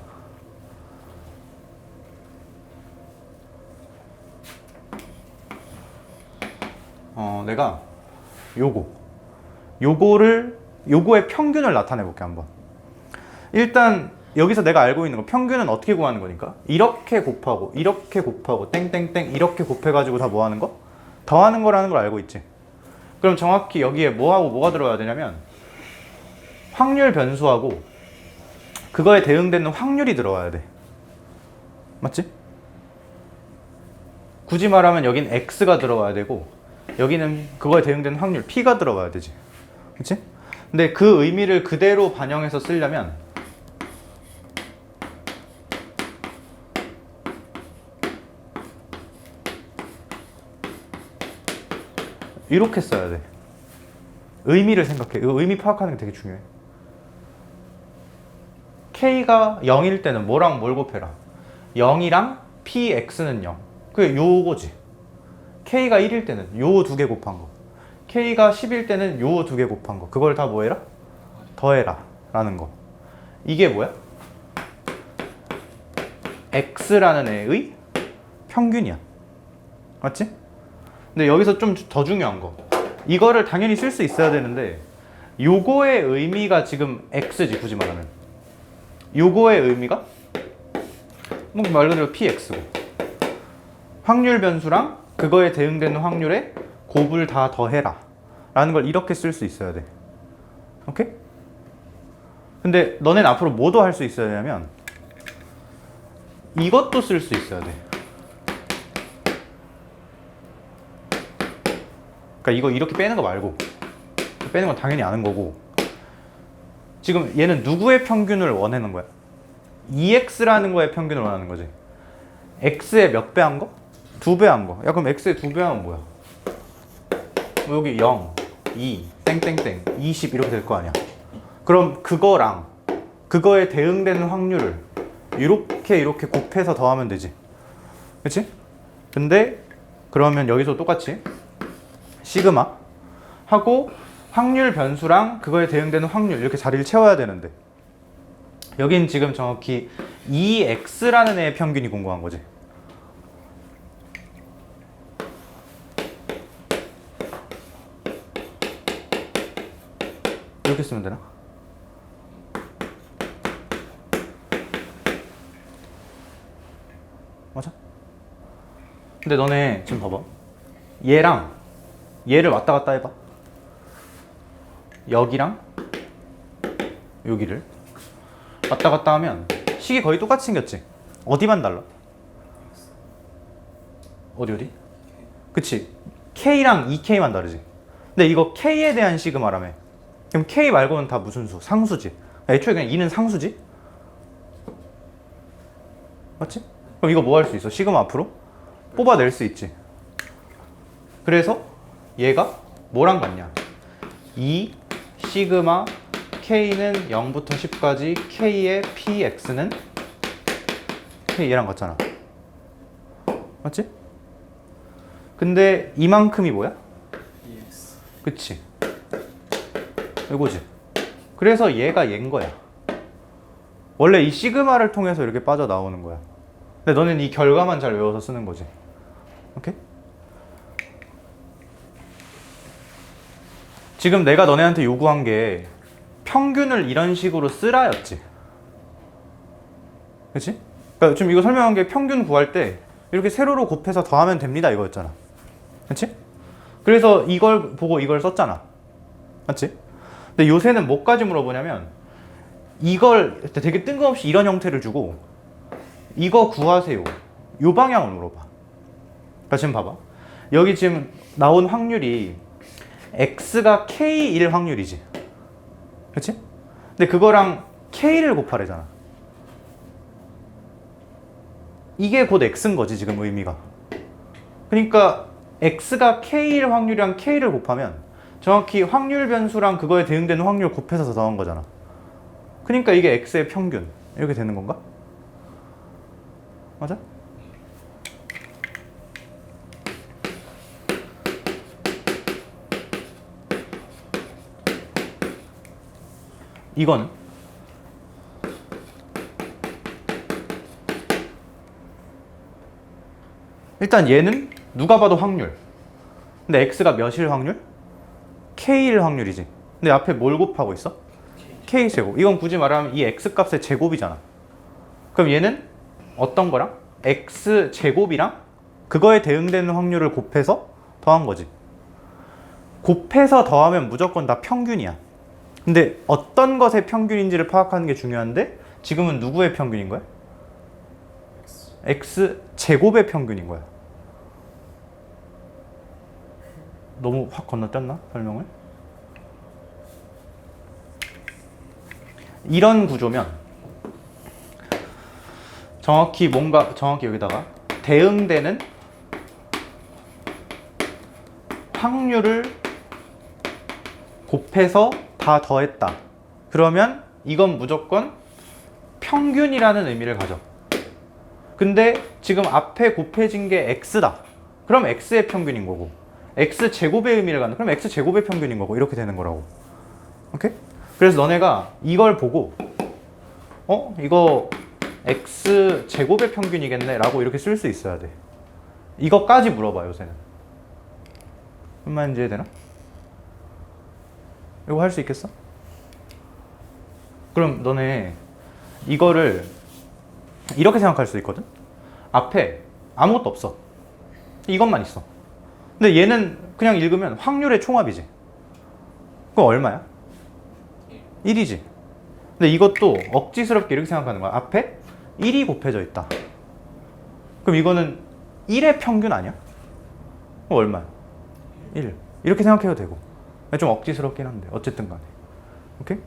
내가 요거의 평균을 나타내 볼게 한번. 일단 여기서 내가 알고 있는 거, 평균은 어떻게 구하는 거니까 이렇게 곱하고 땡땡땡 이렇게 곱해가지고 다 뭐 하는 거? 더하는 거라는 걸 알고 있지. 그럼 정확히 여기에 뭐하고 뭐가 들어가야 되냐면 확률 변수하고 그거에 대응되는 확률이 들어와야 돼. 맞지? 굳이 말하면 여긴 x가 들어와야 되고 여기는 그거에 대응되는 확률 p가 들어와야 되지. 그치? 근데 그 의미를 그대로 반영해서 쓰려면 이렇게 써야 돼. 의미를 생각해. 의미 파악하는 게 되게 중요해. k가 0일 때는 뭐랑 뭘 곱해라? 0이랑 px는 0. 그게 요거지. k가 1일 때는 요 두 개 곱한 거. k가 10일 때는 요 두 개 곱한 거. 그걸 다 뭐 해라? 더해라 라는 거. 이게 뭐야? x라는 애의 평균이야. 맞지? 근데 여기서 좀 더 중요한 거, 이거를 당연히 쓸 수 있어야 되는데 요거의 의미가 지금 x지. 굳이 말하면 요거의 의미가 뭐 말 그대로 px고 확률 변수랑 그거에 대응되는 확률에 곱을 다 더해라 라는 걸 이렇게 쓸 수 있어야 돼. 오케이? 근데 너넨 앞으로 뭐도 할 수 있어야 되냐면 이것도 쓸 수 있어야 돼. 그러니까 이거 이렇게 빼는 거 말고, 빼는 건 당연히 아는 거고, 지금 얘는 누구의 평균을 원하는 거야? EX라는 거의 평균을 원하는 거지. X의 몇 배 한 거? 2배 한 거. 야, 그럼 X의 2배 하면 뭐야? 뭐 여기 0, 2, 땡땡땡, 20 이렇게 될 거 아니야. 그럼 그거랑 그거에 대응되는 확률을 이렇게 곱해서 더하면 되지. 그치? 근데 그러면 여기서 똑같이 시그마 하고 확률 변수랑 그거에 대응되는 확률 이렇게 자리를 채워야 되는데 여긴 지금 정확히 EX라는 애의 평균이 궁금한 거지. 이렇게 쓰면 되나? 맞아? 근데 너네 지금 봐봐. 얘랑 얘를 왔다 갔다 해봐. 여기랑 여기를 왔다 갔다 하면 식이 거의 똑같이 생겼지. 어디만 달라? 어디? 그치. K랑 2K만 다르지. 근데 이거 K에 대한 시그마라며. 그럼 K 말고는 다 무슨 수? 상수지. 애초에 그냥 2는 상수지? 맞지? 그럼 이거 뭐 할 수 있어? 시그마 앞으로 뽑아낼 수 있지. 그래서 얘가 뭐랑 같냐? 2 시그마 K는 0부터 10까지 K의 PX는 K 얘랑 같잖아. 맞지? 근데 이만큼이 뭐야? EX. 그치? 이거지. 그래서 얘가 얘인 거야. 원래 이 시그마를 통해서 이렇게 빠져나오는 거야. 근데 너는 이 결과만 잘 외워서 쓰는 거지. 오케이? 지금 내가 너네한테 요구한 게 평균을 이런 식으로 쓰라였지. 그치? 그러니까 지금 이거 설명한 게 평균 구할 때 이렇게 세로로 곱해서 더하면 됩니다 이거였잖아. 그치? 그래서 이걸 보고 이걸 썼잖아. 맞지? 근데 요새는 뭐까지 물어보냐면 이걸 되게 뜬금없이 이런 형태를 주고 이거 구하세요. 요 방향을 물어봐. 그러니까 지금 봐봐. 여기 지금 나온 확률이 X가 K일 확률이지. 그치? 근데 그거랑 K를 곱하래잖아. 이게 곧 X인 거지 지금 의미가. 그러니까 X가 K일 확률이랑 K를 곱하면 정확히 확률 변수랑 그거에 대응되는 확률 곱해서 더한 거잖아. 그러니까 이게 X의 평균 이렇게 되는 건가? 맞아? 이거는 일단 얘는 누가 봐도 확률. 근데 X가 몇일 확률? K일 확률이지. 근데 앞에 뭘 곱하고 있어? K제곱. 이건 굳이 말하면 이 X값의 제곱이잖아. 그럼 얘는 어떤 거랑? X제곱이랑 그거에 대응되는 확률을 곱해서 더한 거지. 곱해서 더하면 무조건 다 평균이야. 근데 어떤 것의 평균인지를 파악하는 게 중요한데 지금은 누구의 평균인 거야? X제곱의 평균인 거야. 너무 확 건너뛰었나? 설명을? 이런 구조면 정확히 여기다가 대응되는 확률을 곱해서 다 더했다. 그러면 이건 무조건 평균이라는 의미를 가져. 근데 지금 앞에 곱해진 게 X다. 그럼 X의 평균인 거고 X제곱의 의미를 갖는 그럼 X제곱의 평균인 거고 이렇게 되는 거라고. 오케이? 그래서 너네가 이걸 보고 이거 X제곱의 평균이겠네 라고 이렇게 쓸 수 있어야 돼. 이거까지 물어봐 요새는. 무슨 말인지 이해되나? 이거 할 수 있겠어? 그럼 너네 이거를 이렇게 생각할 수 있거든? 앞에 아무것도 없어. 이것만 있어. 근데 얘는 그냥 읽으면 확률의 총합이지. 그럼 얼마야? 1이지. 근데 이것도 억지스럽게 이렇게 생각하는 거야. 앞에 1이 곱해져 있다. 그럼 이거는 1의 평균 아니야? 그럼 얼마야? 1. 이렇게 생각해도 되고. 좀 억지스럽긴 한데 어쨌든 간에. 오케이?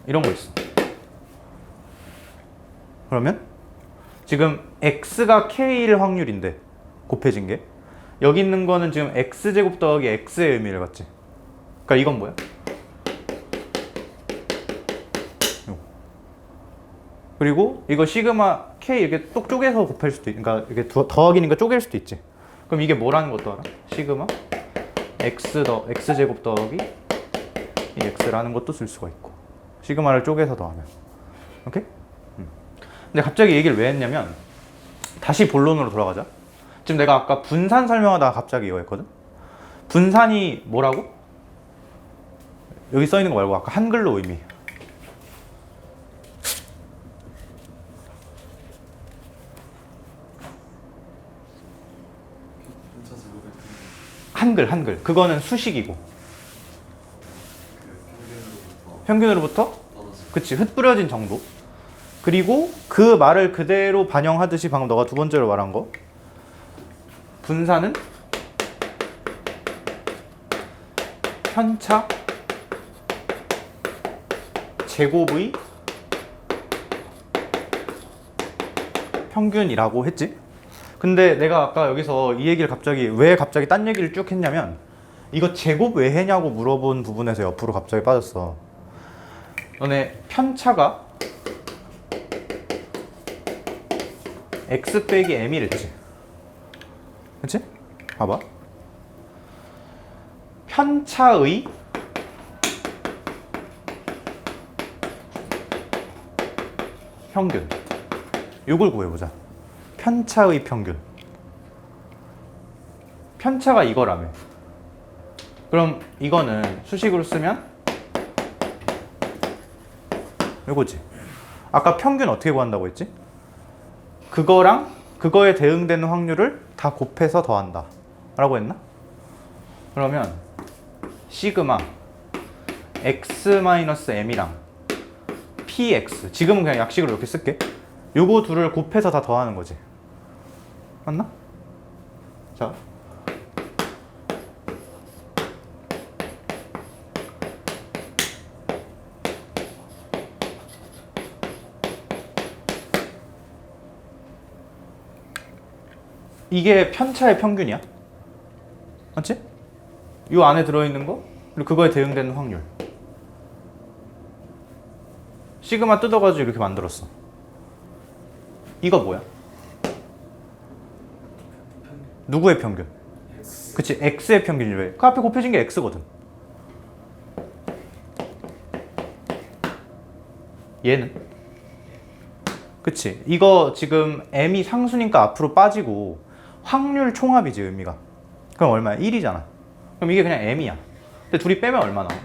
이런 거 있어. 그러면 지금 X가 K일 확률인데 곱해진 게 여기 있는 거는 지금 X제곱 더하기 X의 의미를 갖지. 그러니까 이건 뭐야? 요거. 그리고 이거 시그마 K 이렇게 똑 쪼개서 곱할 수도 있, 그러니까 이렇게 더하기니까 쪼갤 수도 있지. 그럼 이게 뭐라는 것도 알아? 시그마 X제곱 더하기 이 X라는 것도 쓸 수가 있고. 시그마를 쪼개서 더하면. 오케이? 근데 갑자기 얘기를 왜 했냐면 다시 본론으로 돌아가자. 지금 내가 아까 분산 설명하다가 갑자기 이거 했거든? 분산이 뭐라고? 여기 써 있는 거 말고 아까 한글로 의미. 한글. 그거는 수식이고. 그 평균으로부터? 떨어져. 그치, 흩뿌려진 정도. 그리고 그 말을 그대로 반영하듯이 방금 너가 두 번째로 말한 거. 분산은 편차 제곱의 평균이라고 했지? 근데 내가 아까 여기서 이 얘기를 왜 갑자기 딴 얘기를 쭉 했냐면 이거 제곱 왜 해냐고 물어본 부분에서 옆으로 갑자기 빠졌어. 너네 편차가 x 빼기 m이랬지? 그치? 봐봐. 편차의 평균. 요걸 구해보자. 편차의 평균. 편차가 이거라며. 그럼 이거는 수식으로 쓰면 요거지. 아까 평균 어떻게 구한다고 했지? 그거랑 그거에 대응되는 확률을 다 곱해서 더한다 라고 했나? 그러면 시그마 x-m이랑 px, 지금은 그냥 약식으로 이렇게 쓸게. 요거 둘을 곱해서 다 더하는 거지. 맞나? 자, 이게 편차의 평균이야. 맞지? 요 안에 들어있는 거 그리고 그거에 대응되는 확률. 시그마 뜯어가지고 이렇게 만들었어. 이거 뭐야? 누구의 평균? 그치, x의 평균이지. 왜? 그 앞에 곱해진 게 x거든. 얘는? 그치, 이거 지금 m이 상수니까 앞으로 빠지고 확률 총합이지, 의미가. 그럼 얼마야? 1이잖아. 그럼 이게 그냥 m이야. 근데 둘이 빼면 얼마 나와?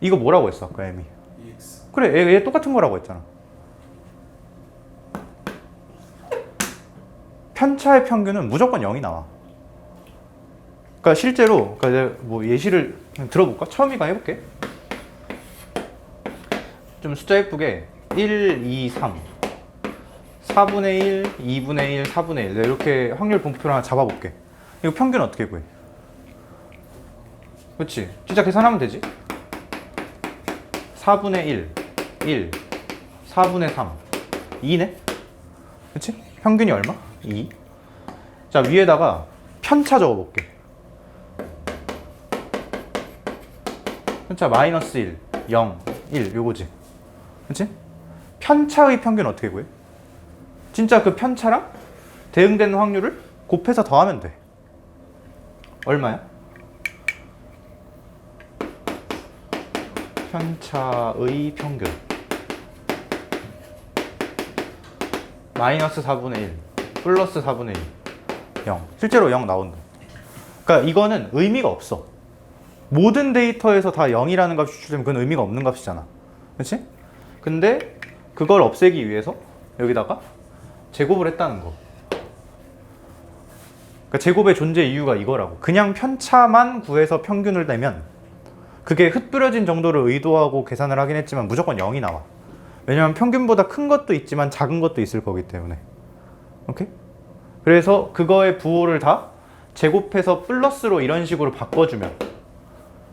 이거 뭐라고 했어, 아까 m이? EX. 그래, 얘 똑같은 거라고 했잖아. 편차의 평균은 무조건 0이 나와. 그러니까 실제로, 그러니까 내가 뭐 예시를 들어볼까? 처음이가 해볼게. 좀 숫자 예쁘게 1, 2, 3 4분의 1, 2분의 1, 4분의 1 내가 이렇게 확률 분포를 하나 잡아볼게. 이거 평균 어떻게 구해? 그렇지, 진짜 계산하면 되지. 4분의 1, 4분의 3 2네? 그렇지? 평균이 얼마? 2. 자, 위에다가 편차 적어볼게. 편차 마이너스 1, 0, 1 요거지. 그치? 편차의 평균 어떻게 구해? 진짜 그 편차랑 대응되는 확률을 곱해서 더하면 돼. 얼마야? 편차의 평균 마이너스 4분의 1 플러스 4분의 1 0. 실제로 0 나온다. 그러니까 이거는 의미가 없어. 모든 데이터에서 다 0이라는 값이 추출되면 그건 의미가 없는 값이잖아. 그렇지? 근데 그걸 없애기 위해서 여기다가 제곱을 했다는 거. 그러니까 제곱의 존재 이유가 이거라고. 그냥 편차만 구해서 평균을 내면 그게 흩뿌려진 정도를 의도하고 계산을 하긴 했지만 무조건 0이 나와. 왜냐면 평균보다 큰 것도 있지만 작은 것도 있을 거기 때문에. 오케이? 그래서 그거의 부호를 다 제곱해서 플러스로 이런 식으로 바꿔주면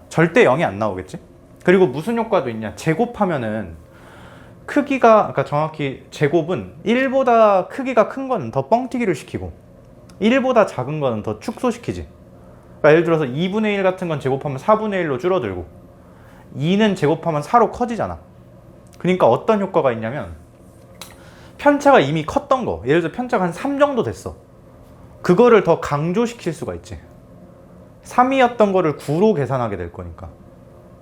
절대 0이 안 나오겠지? 그리고 무슨 효과도 있냐? 제곱하면은 크기가, 그러니까 정확히 제곱은 1보다 크기가 큰 거는 더 뻥튀기를 시키고 1보다 작은 거는 더 축소시키지. 그러니까 예를 들어서 2분의 1 같은 건 제곱하면 4분의 1로 줄어들고 2는 제곱하면 4로 커지잖아. 그러니까 어떤 효과가 있냐면 편차가 이미 컸던 거, 예를 들어 편차가 한 3 정도 됐어. 그거를 더 강조시킬 수가 있지. 3이었던 거를 9로 계산하게 될 거니까.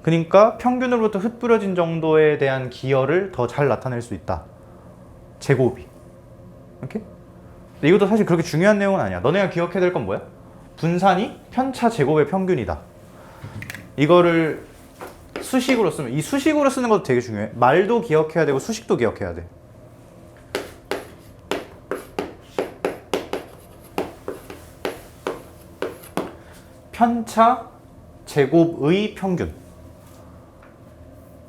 그러니까 평균으로부터 흩뿌려진 정도에 대한 기여를 더 잘 나타낼 수 있다. 제곱이. 오케이? 근데 이것도 사실 그렇게 중요한 내용은 아니야. 너네가 기억해야 될 건 뭐야? 분산이 편차 제곱의 평균이다. 이거를 수식으로 쓰면, 이 수식으로 쓰는 것도 되게 중요해. 말도 기억해야 되고 수식도 기억해야 돼. 편차 제곱의 평균.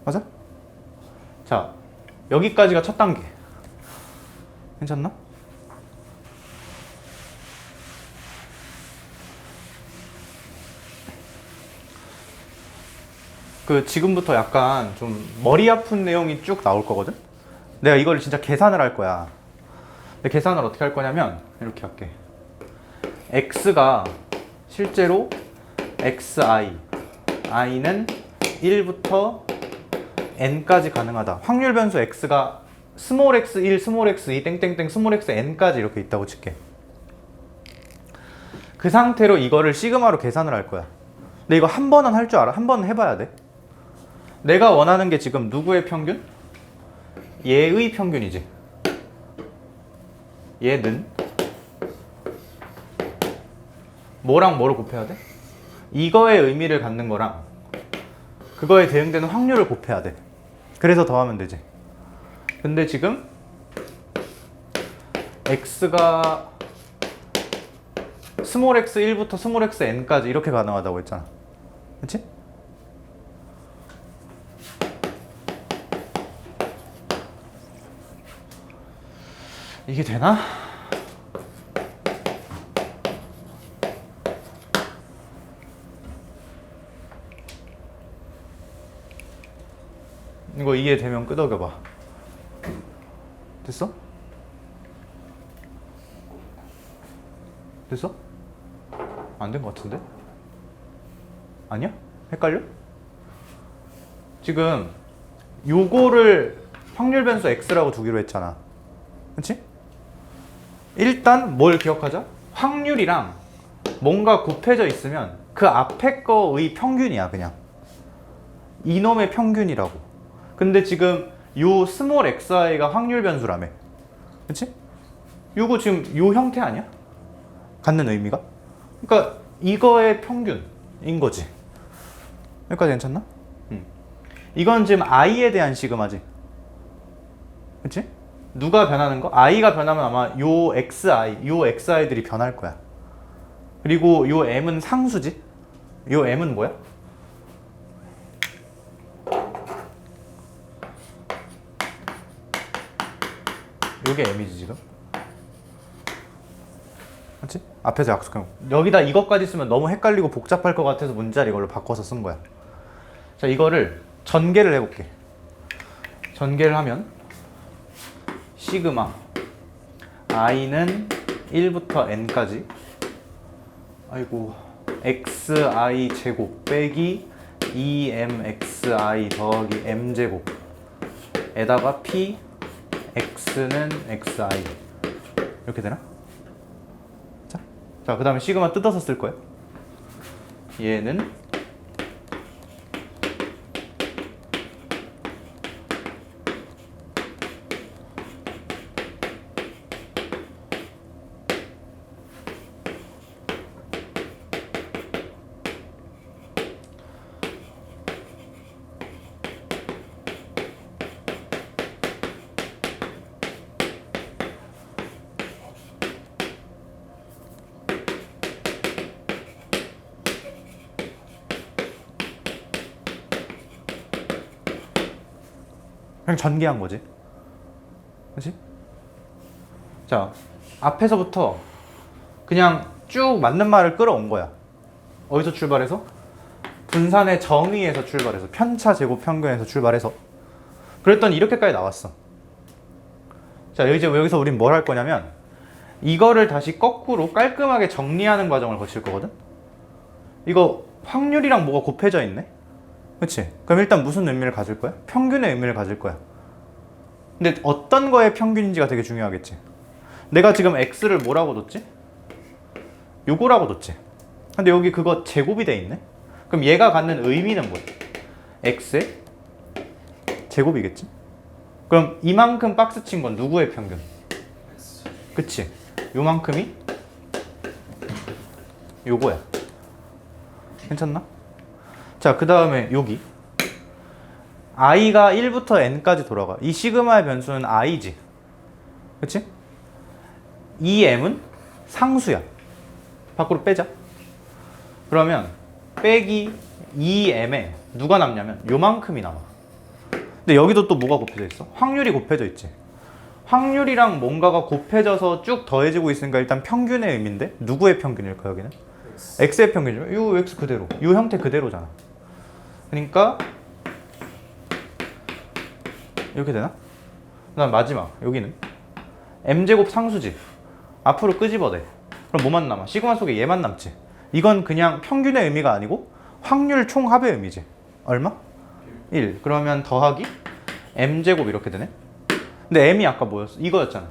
맞아? 자, 여기까지가 첫 단계. 괜찮나? 지금부터 약간 좀 머리 아픈 내용이 쭉 나올 거거든? 내가 이걸 진짜 계산을 할 거야. 근데 계산을 어떻게 할 거냐면, 이렇게 할게. x가 실제로 xi, i는 1부터 n까지 가능하다. 확률 변수 x가 스몰 x1, 스몰 x2, 땡땡땡, 스몰 xn까지 이렇게 있다고 칠게. 그 상태로 이거를 시그마로 계산을 할 거야. 근데 이거 한 번은 할 줄 알아. 한 번은 해봐야 돼. 내가 원하는 게 지금 누구의 평균? 얘의 평균이지. 얘는 뭐랑 뭐를 곱해야 돼? 이거의 의미를 갖는 거랑 그거에 대응되는 확률을 곱해야 돼. 그래서 더하면 되지. 근데 지금 x가 스몰 x1부터 스몰 xn까지 이렇게 가능하다고 했잖아. 그치? 이게 되나? 이거 이해되면 끄덕여봐. 됐어? 됐어? 안 된 것 같은데? 아니야? 헷갈려? 지금 요거를 확률 변수 x라고 두기로 했잖아. 그치? 일단 뭘 기억하자? 확률이랑 뭔가 곱해져 있으면 그 앞에 거의 평균이야, 그냥. 이놈의 평균이라고. 근데 지금 요 스몰 xi가 확률 변수라며. 그치? 요거 지금 요 형태 아니야? 갖는 의미가? 그러니까 이거의 평균인 거지. 여기까지 괜찮나? 이건 지금 i에 대한 시그마지. 그치? 누가 변하는 거? i가 변하면 아마 요 xi, 요 xi들이 변할 거야. 그리고 요 m은 상수지? 요 m은 뭐야? 요게 m이지 지금. 그렇지? 앞에서 약속한 거. 여기다 이것까지 쓰면 너무 헷갈리고 복잡할 것 같아서 문자를 이걸로 바꿔서 쓴 거야. 자, 이거를 전개를 해볼게. 전개를 하면 시그마 i는 1부터 n까지 아이고 xi 제곱 빼기 2mxi 더하기 m제곱 에다가 p x는 xi 이렇게 되나? 자, 그 다음에 시그마 뜯어서 쓸 거예요. 얘는 그냥 전개한 거지. 그렇지? 자, 앞에서부터 그냥 쭉 맞는 말을 끌어온 거야. 어디서 출발해서? 분산의 정의에서 출발해서 편차 제곱 평균에서 출발해서 그랬더니 이렇게까지 나왔어. 자, 이제 여기서 우린 뭘 할 거냐면 이거를 다시 거꾸로 깔끔하게 정리하는 과정을 거칠 거거든. 이거 확률이랑 뭐가 곱해져 있네? 그치? 그럼 일단 무슨 의미를 가질 거야? 평균의 의미를 가질 거야. 근데 어떤 거의 평균인지가 되게 중요하겠지. 내가 지금 x를 뭐라고 뒀지? 요거라고 뒀지. 근데 여기 그거 제곱이 돼 있네? 그럼 얘가 갖는 의미는 뭐야? x의 제곱이겠지? 그럼 이만큼 박스 친 건 누구의 평균? 그치? 요만큼이 요거야. 괜찮나? 자, 그 다음에 여기 i가 1부터 n까지 돌아가. 이 시그마의 변수는 i지. 그치? 이 m은 상수야. 밖으로 빼자. 그러면 빼기 2m에 누가 남냐면 요만큼이 남아. 근데 여기도 또 뭐가 곱해져 있어? 확률이 곱해져 있지. 확률이랑 뭔가가 곱해져서 쭉 더해지고 있으니까 일단 평균의 의미인데 누구의 평균일까 여기는? x의 평균이죠. 요 x 그대로. 요 형태 그대로잖아. 그러니까 이렇게 되나? 그다음 마지막 여기는 m제곱 상수지. 앞으로 끄집어내. 그럼 뭐만 남아? 시그마 속에 얘만 남지. 이건 그냥 평균의 의미가 아니고 확률 총합의 의미지. 얼마? 1. 그러면 더하기 m제곱 이렇게 되네. 근데 m이 아까 뭐였어? 이거였잖아.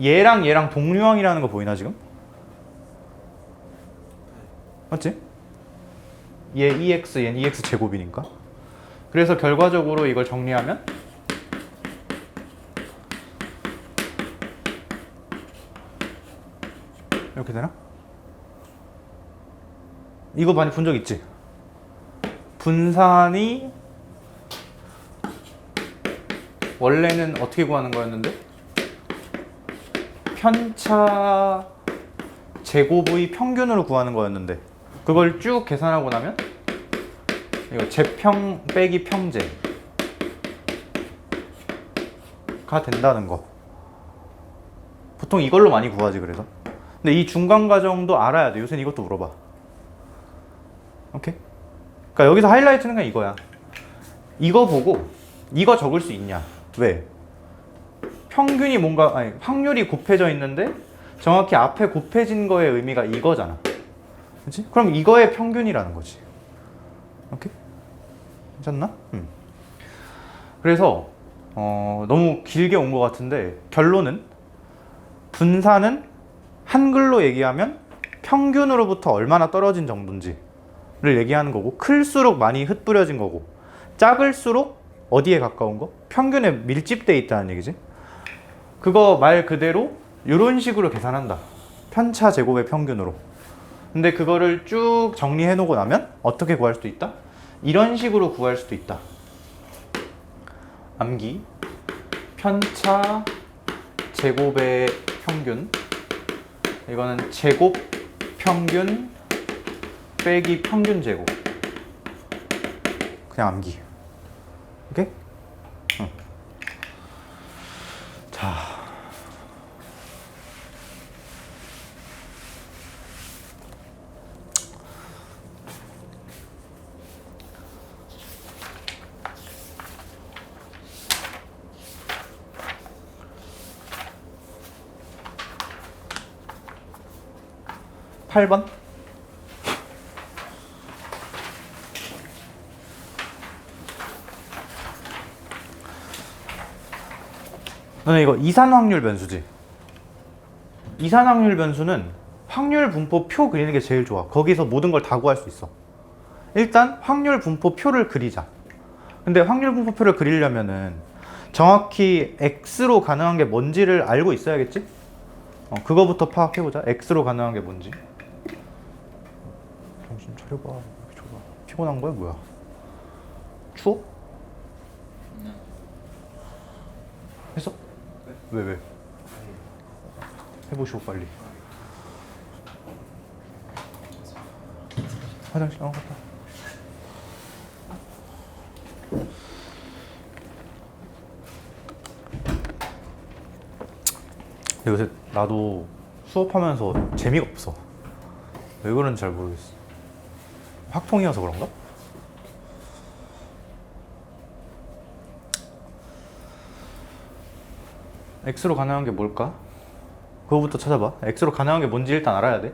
얘랑 얘랑 동류항이라는 거 보이나 지금? 맞지? 얘 2x, 얘는 2x 제곱이니까. 그래서 결과적으로 이걸 정리하면 이렇게 되나? 이거 많이 본 적 있지? 분산이 원래는 어떻게 구하는 거였는데? 편차 제곱의 평균으로 구하는 거였는데 그걸 쭉 계산하고 나면 이거 제평 빼기 평제가 된다는 거. 보통 이걸로 많이 구하지 그래서. 근데 이 중간 과정도 알아야 돼. 요새는 이것도 물어봐. 오케이? 그러니까 여기서 하이라이트는 그냥 이거야. 이거 보고 이거 적을 수 있냐? 왜? 평균이 뭔가 아니 확률이 곱해져 있는데 정확히 앞에 곱해진 거의 의미가 이거잖아. 그렇지? 그럼 이거의 평균이라는 거지. 오케이? 괜찮나? 그래서 너무 길게 온 것 같은데 결론은 분산은 한글로 얘기하면 평균으로부터 얼마나 떨어진 정도인지를 얘기하는 거고 클수록 많이 흩뿌려진 거고 작을수록 어디에 가까운 거? 평균에 밀집돼 있다는 얘기지. 그거 말 그대로 이런 식으로 계산한다. 편차 제곱의 평균으로. 근데 그거를 쭉 정리해 놓고 나면 어떻게 구할 수도 있다? 이런 식으로 구할 수도 있다. 암기 편차 제곱의 평균 이거는 제곱 평균 빼기 평균 제곱 그냥 암기. 오케이? 응. 자 (8번) 너네 이거 이산확률 변수지? 이산확률 변수는 확률 분포 표 그리는 게 제일 좋아. 거기서 모든 걸 다 구할 수 있어. 일단 확률 분포 표를 그리자. 근데 확률 분포 표를 그리려면은 정확히 x로 가능한 게 뭔지를 알고 있어야겠지? 그거부터 파악해보자. x로 가능한 게 뭔지. 정신 차려봐. 피곤한 거야 뭐야? 추워? 했어? 왜? 해보시고 빨리. 화장실 갔다. 요새 나도 수업하면서 재미가 없어. 왜 그런지 잘 모르겠어. 확통이어서 그런가? X로 가능한 게 뭘까? 그거부터 찾아봐. X로 가능한 게 뭔지 일단 알아야 돼.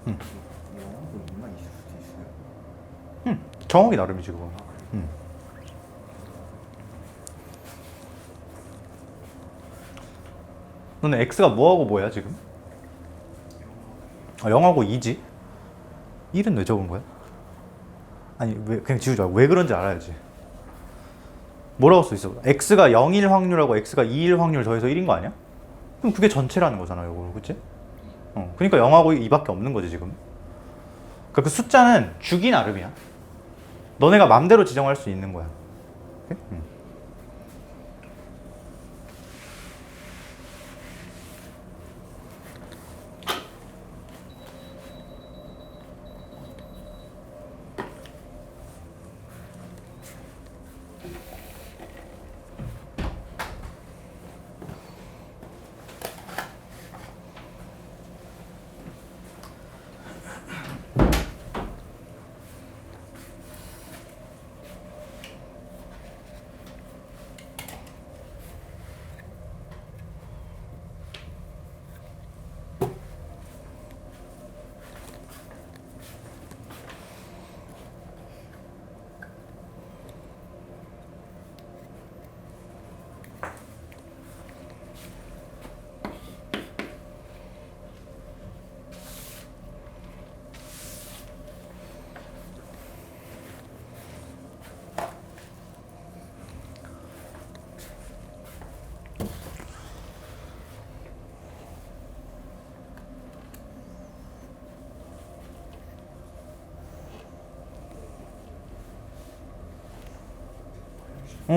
영어도 얼마 있을 수도 있어요? 정확히 나름이지 그건. 너는 x가 뭐하고 뭐야 지금? 0하고 2지? 1은 왜 적은 거야? 아니 왜 그냥 지우자. 왜 그런지 알아야지. 뭐라고 써 있어? x가 0일 확률하고 x가 2일 확률 더해서 1인 거 아니야? 그럼 그게 전체라는 거잖아 이거. 그치? 그러니까 0하고 2밖에 없는 거지 지금. 그러니까 그 숫자는 주기 나름이야. 너네가 맘대로 지정할 수 있는 거야. 오케이?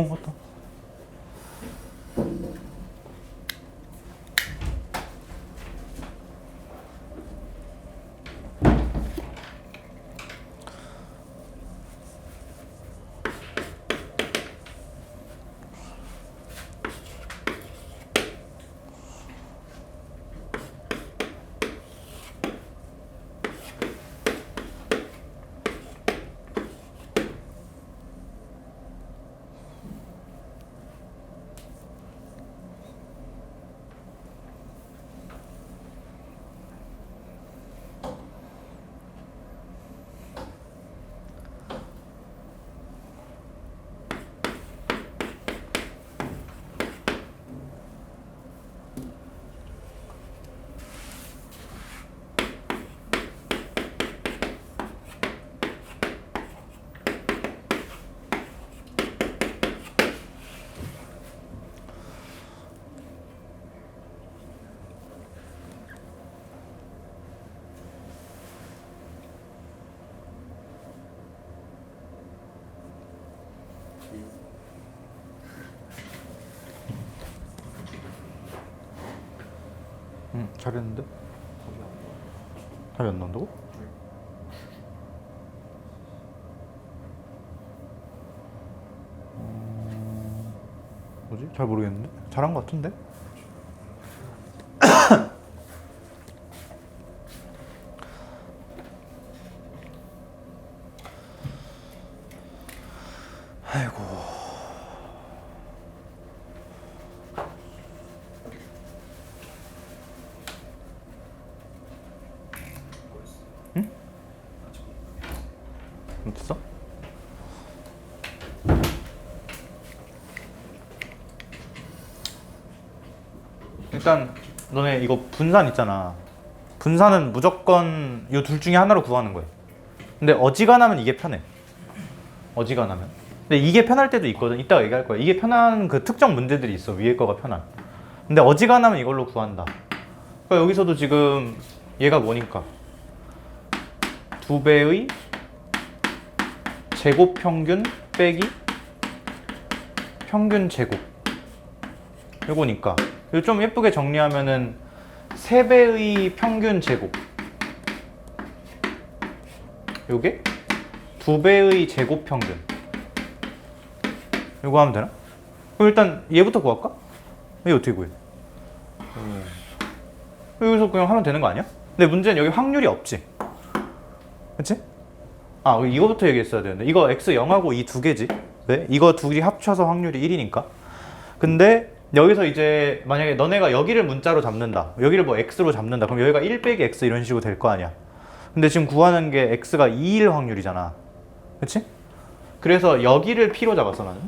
맞다. 잘했는데? 답이 안 나온다고? 뭐지? 잘 모르겠는데? 잘한 것 같은데? 아이고. 응? 못했어? 일단 너네 이거 분산 있잖아. 분산은 무조건 이 둘 중에 하나로 구하는 거야. 근데 어지간하면 이게 편해. 어지간하면. 근데 이게 편할 때도 있거든. 이따가 얘기할 거야. 이게 편한 그 특정 문제들이 있어. 위에 거가 편한. 근데 어지간하면 이걸로 구한다. 그러니까 여기서도 지금 얘가 뭐니까 2배의 제곱 평균 빼기 평균 제곱 요거니까 이거 좀 예쁘게 정리하면은 3배의 평균 제곱 요게 2배의 제곱 평균 요거 하면 되나? 그럼 일단 얘부터 구할까? 얘 어떻게 구해? 여기서 그냥 하면 되는 거 아니야? 근데 문제는 여기 확률이 없지. 그치? 아, 이거부터 얘기했어야 되는데 이거 x 0하고 이 두 개지. 왜? 이거 두 개 합쳐서 확률이 1이니까. 근데 여기서 이제 만약에 너네가 여기를 문자로 잡는다, 여기를 뭐 x로 잡는다, 그럼 여기가 1 빼기 x 이런 식으로 될 거 아니야. 근데 지금 구하는 게 x가 2일 확률이잖아. 그치? 그래서 여기를 p로 잡았어 나는.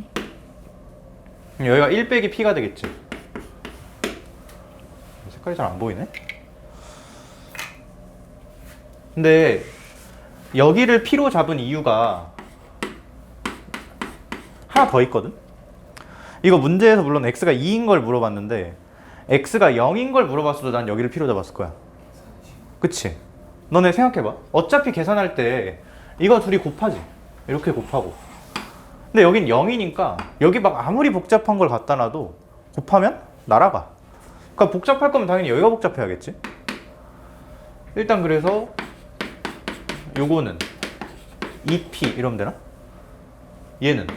그럼 여기가 1 빼기 p가 되겠지. 색깔이 잘 안 보이네. 근데 여기를 P로 잡은 이유가 하나 더 있거든. 이거 문제에서 물론 x가 2인 걸 물어봤는데 x가 0인 걸 물어봤어도 난 여기를 P로 잡았을 거야. 그치? 너네 생각해봐. 어차피 계산할 때 이거 둘이 곱하지. 이렇게 곱하고. 근데 여긴 0이니까 여기 막 아무리 복잡한 걸 갖다 놔도 곱하면 날아가. 그러니까 복잡할 거면 당연히 여기가 복잡해야겠지. 일단 그래서 요거는 2p 이러면 되나? 얘는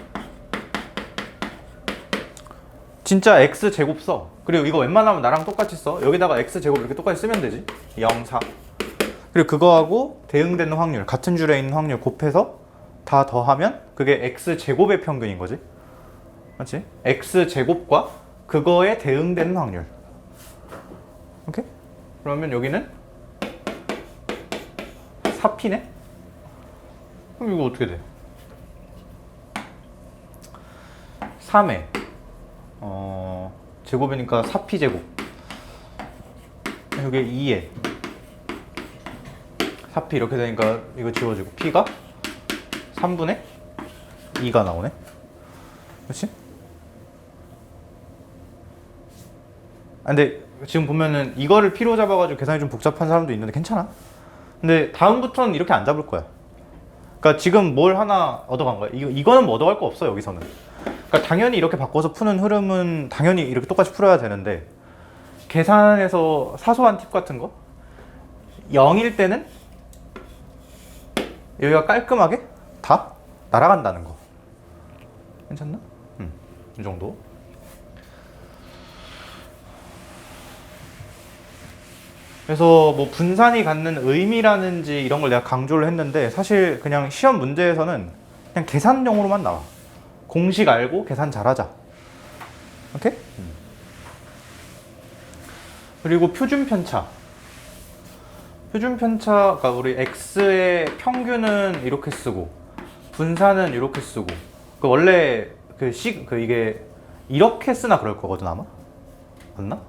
진짜 x제곱 써. 그리고 이거 웬만하면 나랑 똑같이 써. 여기다가 x제곱 이렇게 똑같이 쓰면 되지. 0, 4. 그리고 그거하고 대응되는 확률, 같은 줄에 있는 확률 곱해서 다 더하면 그게 x제곱의 평균인 거지. 맞지? x제곱과 그거에 대응되는 확률. 오케이? 그러면 여기는 4p네? 그럼 이거 어떻게 돼? 3에 제곱이니까 4p 제곱. 여기 2에 4p 이렇게 되니까 이거 지워지고 p가 3분의 2가 나오네. 그렇지? 근데 지금 보면은 이거를 p로 잡아가지고 계산이 좀 복잡한 사람도 있는데 괜찮아. 근데 다음부터는 이렇게 안 잡을 거야. 그러니까 지금 뭘 하나 얻어간 거야. 이거는 뭐 얻어갈 거 없어 여기서는. 그러니까 당연히 이렇게 바꿔서 푸는 흐름은 당연히 이렇게 똑같이 풀어야 되는데 계산에서 사소한 팁 같은 거 0일 때는 여기가 깔끔하게 다 날아간다는 거. 괜찮나? 이 정도. 그래서 뭐 분산이 갖는 의미라는지 이런 걸 내가 강조를 했는데 사실 그냥 시험 문제에서는 그냥 계산용으로만 나와. 공식 알고 계산 잘하자. 오케이? 그리고 표준 편차. 표준 편차가 우리 x의 평균은 이렇게 쓰고 분산은 이렇게 쓰고 그 원래 이게 이렇게 쓰나 그럴 거거든 아마? 맞나?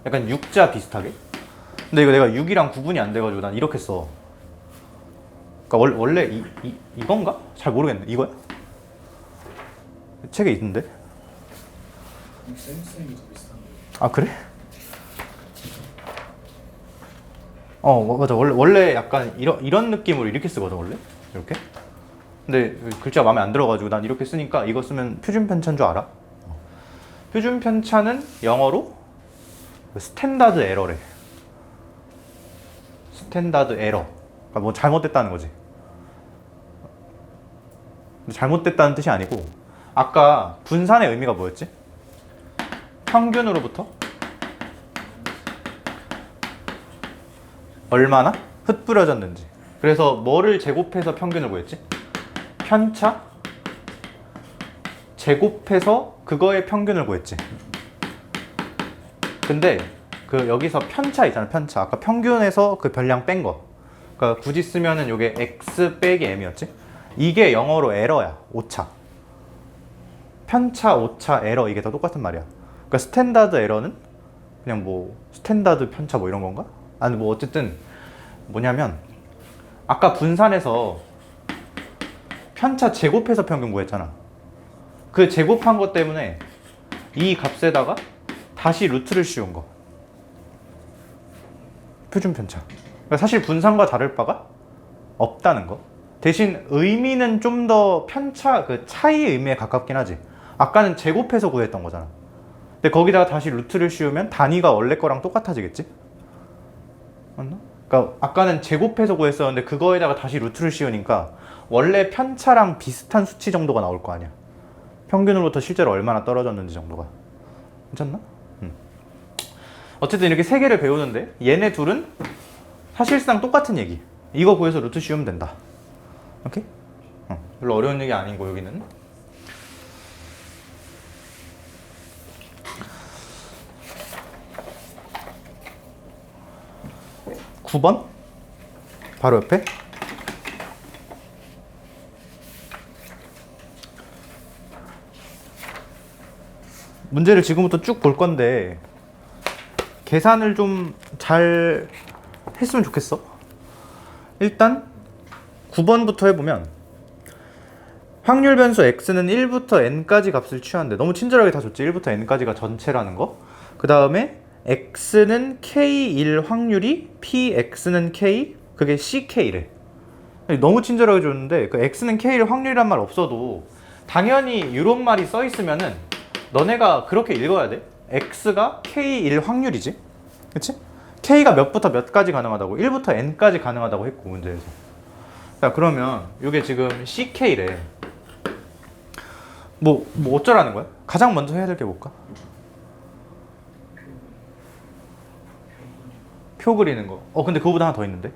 약간 6자 비슷하게. 근데 이거 내가 6이랑 구분이 안 돼가지고 난 이렇게 써. 그러니까 원래 이건가? 잘 모르겠네. 이거야? 책에 있는데? 쌤이 더 비슷한데. 아 그래? 맞아. 원래 약간 이런 느낌으로 이렇게 쓰거든 원래. 이렇게. 근데 글자가 마음에 안 들어가지고 난 이렇게 쓰니까 이거 쓰면 표준 편차인 줄 알아? 표준 편차는 영어로 스탠다드 에러래. 스탠다드 에러. 그러니까 뭐 잘못됐다는 거지. 잘못됐다는 뜻이 아니고 아까 분산의 의미가 뭐였지? 평균으로부터 얼마나 흩뿌려졌는지. 그래서 뭐를 제곱해서 평균을 구했지? 편차 제곱해서 그거의 평균을 구했지. 근데 그 여기서 편차 있잖아. 편차. 아까 평균에서 그 별량 뺀 거. 그러니까 굳이 쓰면은 요게 x 빼기 m이었지. 이게 영어로 에러야. 오차. 편차, 오차, 에러 이게 다 똑같은 말이야. 그러니까 스탠다드 에러는 그냥 뭐 스탠다드 편차 뭐 이런 건가? 아니 뭐 어쨌든 뭐냐면 아까 분산해서 편차 제곱해서 평균 구했잖아. 그 제곱한 것 때문에 이 값에다가 다시 루트를 씌운 거. 표준 편차. 그러니까 사실 분산과 다를 바가 없다는 거. 대신 의미는 좀 더 편차, 그 차이 의미에 가깝긴 하지. 아까는 제곱해서 구했던 거잖아. 근데 거기다가 다시 루트를 씌우면 단위가 원래 거랑 똑같아지겠지? 맞나? 그러니까 아까는 제곱해서 구했었는데 그거에다가 다시 루트를 씌우니까 원래 편차랑 비슷한 수치 정도가 나올 거 아니야. 평균으로부터 실제로 얼마나 떨어졌는지 정도가. 괜찮나? 어쨌든 이렇게 세 개를 배우는데 얘네 둘은 사실상 똑같은 얘기. 이거 구해서 루트 씌우면 된다. 오케이? 별로 어려운 얘기 아니고 여기는. (9번) 바로 옆에 문제를 지금부터 쭉 볼 건데 계산을 좀 잘 했으면 좋겠어. 일단 9번부터 해보면 확률 변수 x는 1부터 n까지 값을 취하는데 너무 친절하게 다 줬지. 1부터 n까지가 전체라는 거. 그 다음에 x는 k1 확률이 px는 k 그게 ck래. 너무 친절하게 줬는데 그 x는 k일 확률이란 말 없어도 당연히 이런 말이 써 있으면은 너네가 그렇게 읽어야 돼. x가 k1 확률이지. 그치? k가 몇부터 몇까지 가능하다고? 1부터 n까지 가능하다고 했고 문제에서. 자 그러면 이게 지금 ck래. 뭐 어쩌라는 거야? 가장 먼저 해야 될 게 뭘까? 표 그리는 거. 근데 그거보다 하나 더 있는데.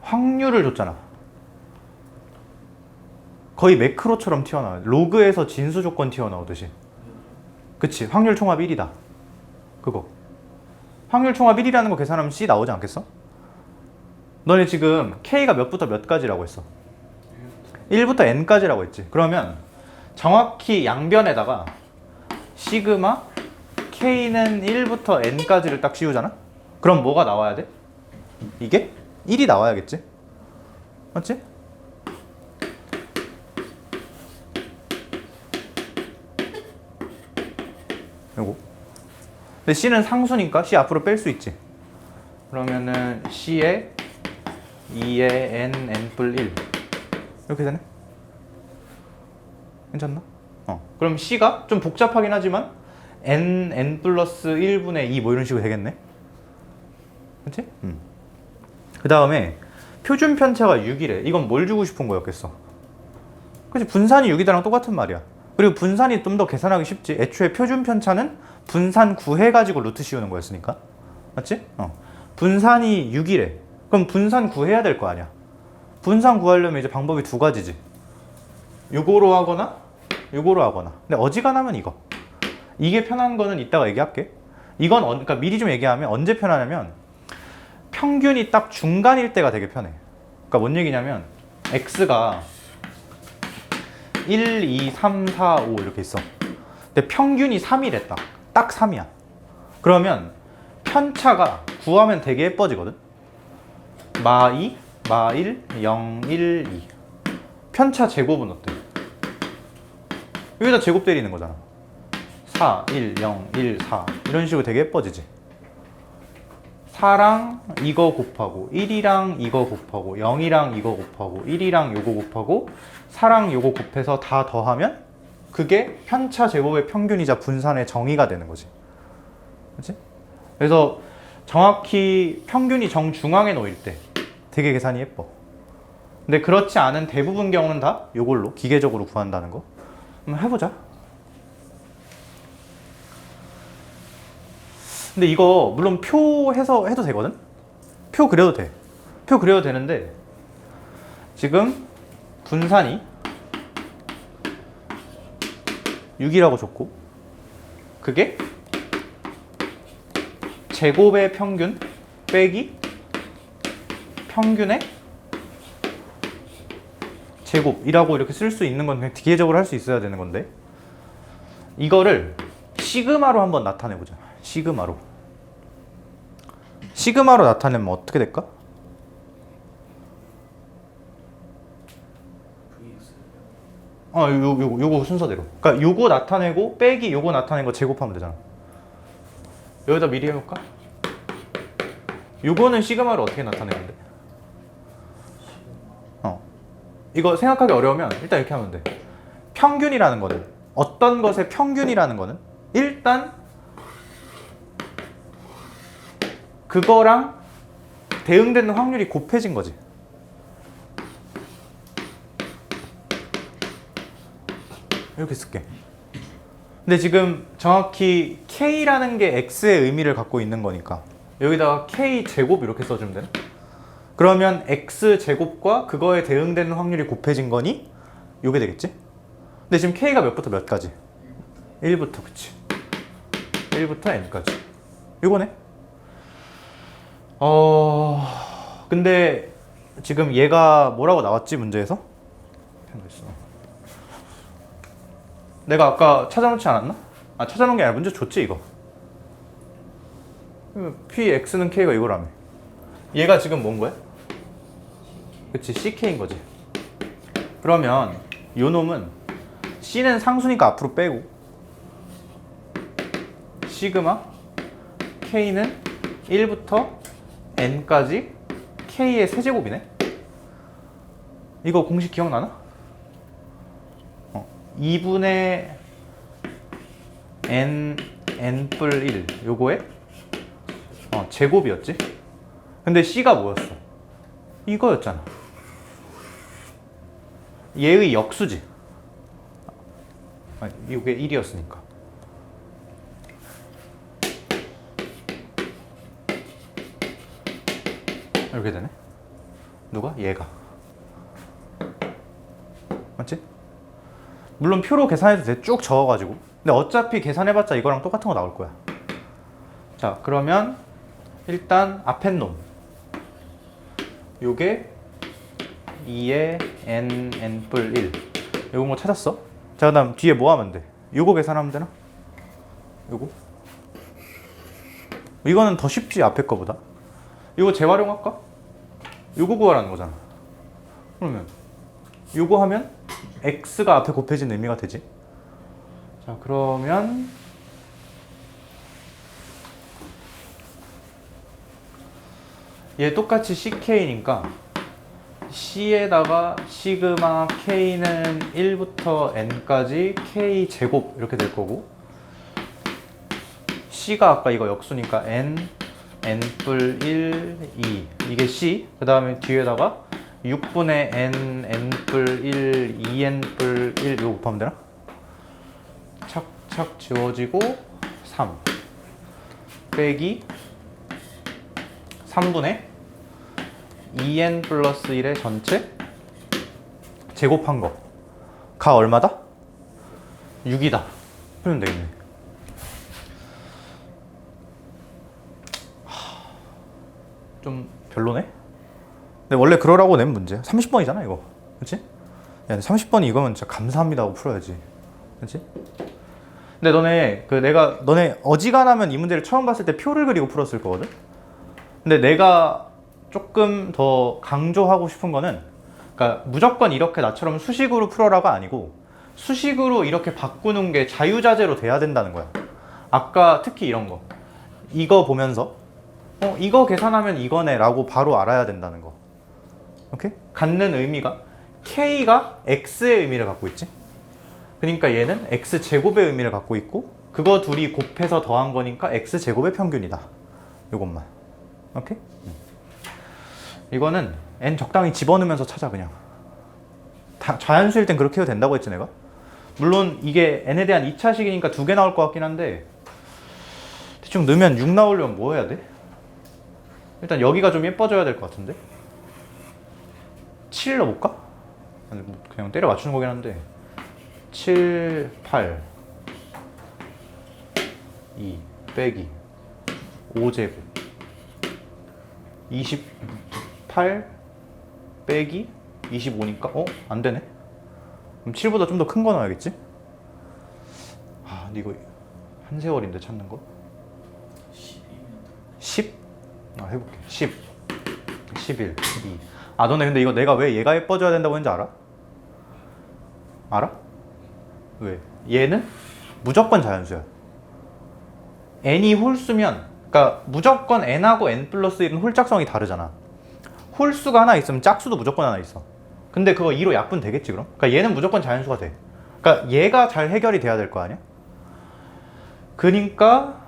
확률을 줬잖아. 거의 매크로처럼 튀어나와요. 로그에서 진수 조건 튀어나오듯이. 그치? 확률 총합 1이다. 그거. 확률 총합 1이라는 거 계산하면 C 나오지 않겠어? 너네 지금 K가 몇부터 몇까지라고 했어? 1부터 N까지라고 했지. 그러면 정확히 양변에다가 시그마 K는 1부터 N까지를 딱 씌우잖아? 그럼 뭐가 나와야 돼? 이게 1이 나와야겠지? 맞지? 요거. 근데 C는 상수니까 C 앞으로 뺄 수 있지. 그러면은 C에 2에 N 뿔 1 이렇게 되네? 괜찮나? 그럼 C가 좀 복잡하긴 하지만 N 플러스 1분의 2 뭐 이런 식으로 되겠네? 그치? 그 다음에 표준 편차가 6이래. 이건 뭘 주고 싶은 거였겠어? 그치? 분산이 6이다랑 똑같은 말이야. 그리고 분산이 좀 더 계산하기 쉽지. 애초에 표준 편차는 분산 구해가지고 루트 씌우는 거였으니까. 맞지? 분산이 6이래. 그럼 분산 구해야 될 거 아니야. 분산 구하려면 이제 방법이 두 가지지. 요거로 하거나 요거로 하거나. 근데 어지간하면 이거. 이게 편한 거는 이따가 얘기할게. 이건 그러니까 미리 좀 얘기하면 언제 편하냐면 평균이 딱 중간일 때가 되게 편해. 그러니까 뭔 얘기냐면 x가 1, 2, 3, 4, 5 이렇게 있어. 근데 평균이 3이래 딱. 딱 3이야. 그러면 편차가 구하면 되게 예뻐지거든. 마 2, 마 1, 0, 1, 2. 편차 제곱은 어때? 여기다 제곱 때리는 거잖아. 4, 1, 0, 1, 4 이런 식으로 되게 예뻐지지. 4랑 이거 곱하고 1이랑 이거 곱하고 0이랑 이거 곱하고 1이랑 요거 곱하고 4랑 요거 곱해서 다 더하면 그게 편차 제곱의 평균이자 분산의 정의가 되는 거지. 그렇지? 그래서 정확히 평균이 정중앙에 놓일 때 되게 계산이 예뻐. 근데 그렇지 않은 대부분 경우는 다 요걸로 기계적으로 구한다는 거. 한번 해보자. 근데 이거 물론 표 해서 해도 되거든? 표 그려도 돼. 표 그려도 되는데 지금 분산이 6이라고 줬고 그게 제곱의 평균 빼기 평균의 제곱이라고 이렇게 쓸 수 있는 건 그냥 기계적으로 할 수 있어야 되는 건데 이거를 시그마로 한번 나타내보자. 시그마로 나타내면 어떻게 될까? 요거 순서대로. 그러니까 요거 나타내고 빼기 요거 나타낸 거 제곱하면 되잖아. 여기다 미리 해볼까? 요거는 시그마로 어떻게 나타내는데? 이거 생각하기 어려우면 일단 이렇게 하면 돼. 평균이라는 거는 어떤 것의 평균이라는 거는 일단 그거랑 대응되는 확률이 곱해진 거지. 이렇게 쓸게. 근데 지금 정확히 K라는 게 X의 의미를 갖고 있는 거니까 여기다가 K 제곱 이렇게 써주면 되나? 그러면 X 제곱과 그거에 대응되는 확률이 곱해진 거니 요게 되겠지? 근데 지금 K가 몇부터 몇까지? 1부터 그치? 1부터 N까지 요거네? 근데 지금 얘가 뭐라고 나왔지 문제에서? 내가 아까 찾아놓지 않았나? 아, 찾아놓은 게 아니라 문제 줬지 이거. px는 k가 이거라며. 얘가 지금 뭔 거야? 그치, ck인 거지. 그러면 요 놈은 c는 상수니까 앞으로 빼고 시그마 k는 1부터 n까지 k의 세제곱이네. 이거 공식 기억나나? 2분의 n 뿔 1 요거에 제곱이었지. 근데 c가 뭐였어? 이거였잖아. 얘의 역수지. 이게 1이었으니까. 이렇게 되네. 누가? 얘가. 맞지? 물론 표로 계산해도 돼. 쭉 적어가지고. 근데 어차피 계산해봤자 이거랑 똑같은 거 나올 거야. 자, 그러면 일단 앞에 놈. 요게 2의 n 뿔 1. 요거 뭐 찾았어? 자, 그 다음 뒤에 뭐 하면 돼? 요거 계산하면 되나? 요거? 이거는 더 쉽지, 앞에 거보다. 이거 재활용할까? 요거 구하라는 거잖아. 그러면 요거 하면 x가 앞에 곱해진 의미가 되지. 자, 그러면 얘 똑같이 ck니까 c에다가 시그마 k는 1부터 n까지 k 제곱 이렇게 될 거고, c가 아까 이거 역수니까 n 뿔 1, 2 이게 c. 그 다음에 뒤에다가 6분의 n 뿔 1, 2n 뿔 1 이거 곱하면 되나? 착착 지워지고 3 빼기 3분의 2n 플러스 1의 전체 제곱한 거. 가 얼마다? 6이다. 풀면 되겠네. 좀 별로네? 근데 원래 그러라고 낸 문제야. 30번이잖아 이거. 그치? 야, 30번이 이거면 진짜 감사합니다 하고 풀어야지. 그치? 근데 너네 어지간하면 이 문제를 처음 봤을 때 표를 그리고 풀었을 거거든? 근데 내가 조금 더 강조하고 싶은 거는, 그러니까 무조건 이렇게 나처럼 수식으로 풀어라가 아니고 수식으로 이렇게 바꾸는 게 자유자재로 돼야 된다는 거야. 아까 특히 이런 거. 이거 보면서 이거 계산하면 이거네 라고 바로 알아야 된다는 거. 오케이? 갖는 의미가 k가 x의 의미를 갖고 있지. 그러니까 얘는 x제곱의 의미를 갖고 있고, 그거 둘이 곱해서 더한 거니까 x제곱의 평균이다. 요것만. 오케이? 이거는 n 적당히 집어넣으면서 찾아. 그냥 자연수일 땐 그렇게 해도 된다고 했지 내가. 물론 이게 n에 대한 2차식이니까 2개 나올 것 같긴 한데, 대충 넣으면 6 나오려면 뭐 해야 돼? 일단 여기가 좀 예뻐져야 될 것 같은데. 7 넣어볼까? 아니, 뭐 그냥 때려 맞추는 거긴 한데. 7, 8 2 빼기 5제곱 28 빼기 25니까 안 되네. 그럼 7보다 좀 더 큰 거 넣어야겠지? 아, 근데 이거 한 세월인데 찾는 거. 10? 해볼게. 10 11 2. 아, 너네 근데 이거 내가 왜 얘가 예뻐져야 된다고 했는지 알아? 알아? 왜? 얘는 무조건 자연수야. n이 홀수면, 그러니까 무조건 n하고 n 플러스 1은 홀짝성이 다르잖아. 홀수가 하나 있으면 짝수도 무조건 하나 있어. 근데 그거 2로 약분 되겠지 그럼? 그러니까 얘는 무조건 자연수가 돼. 그러니까 얘가 잘 해결이 돼야 될 거 아니야? 그러니까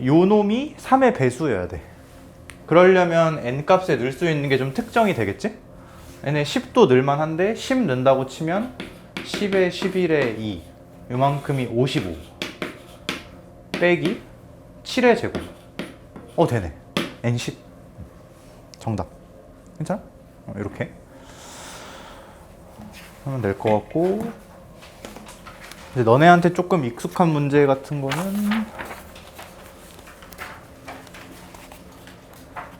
요 놈이 3의 배수여야 돼. 그러려면 n 값에 넣을 수 있는 게 좀 특정이 되겠지? n에 10도 넣을만한데 10 넣는다고 치면 10에 11에 2 요만큼이 55 빼기 7의 제곱. 되네. n10 정답. 괜찮아? 이렇게 하면 될 것 같고, 이제 너네한테 조금 익숙한 문제 같은 거는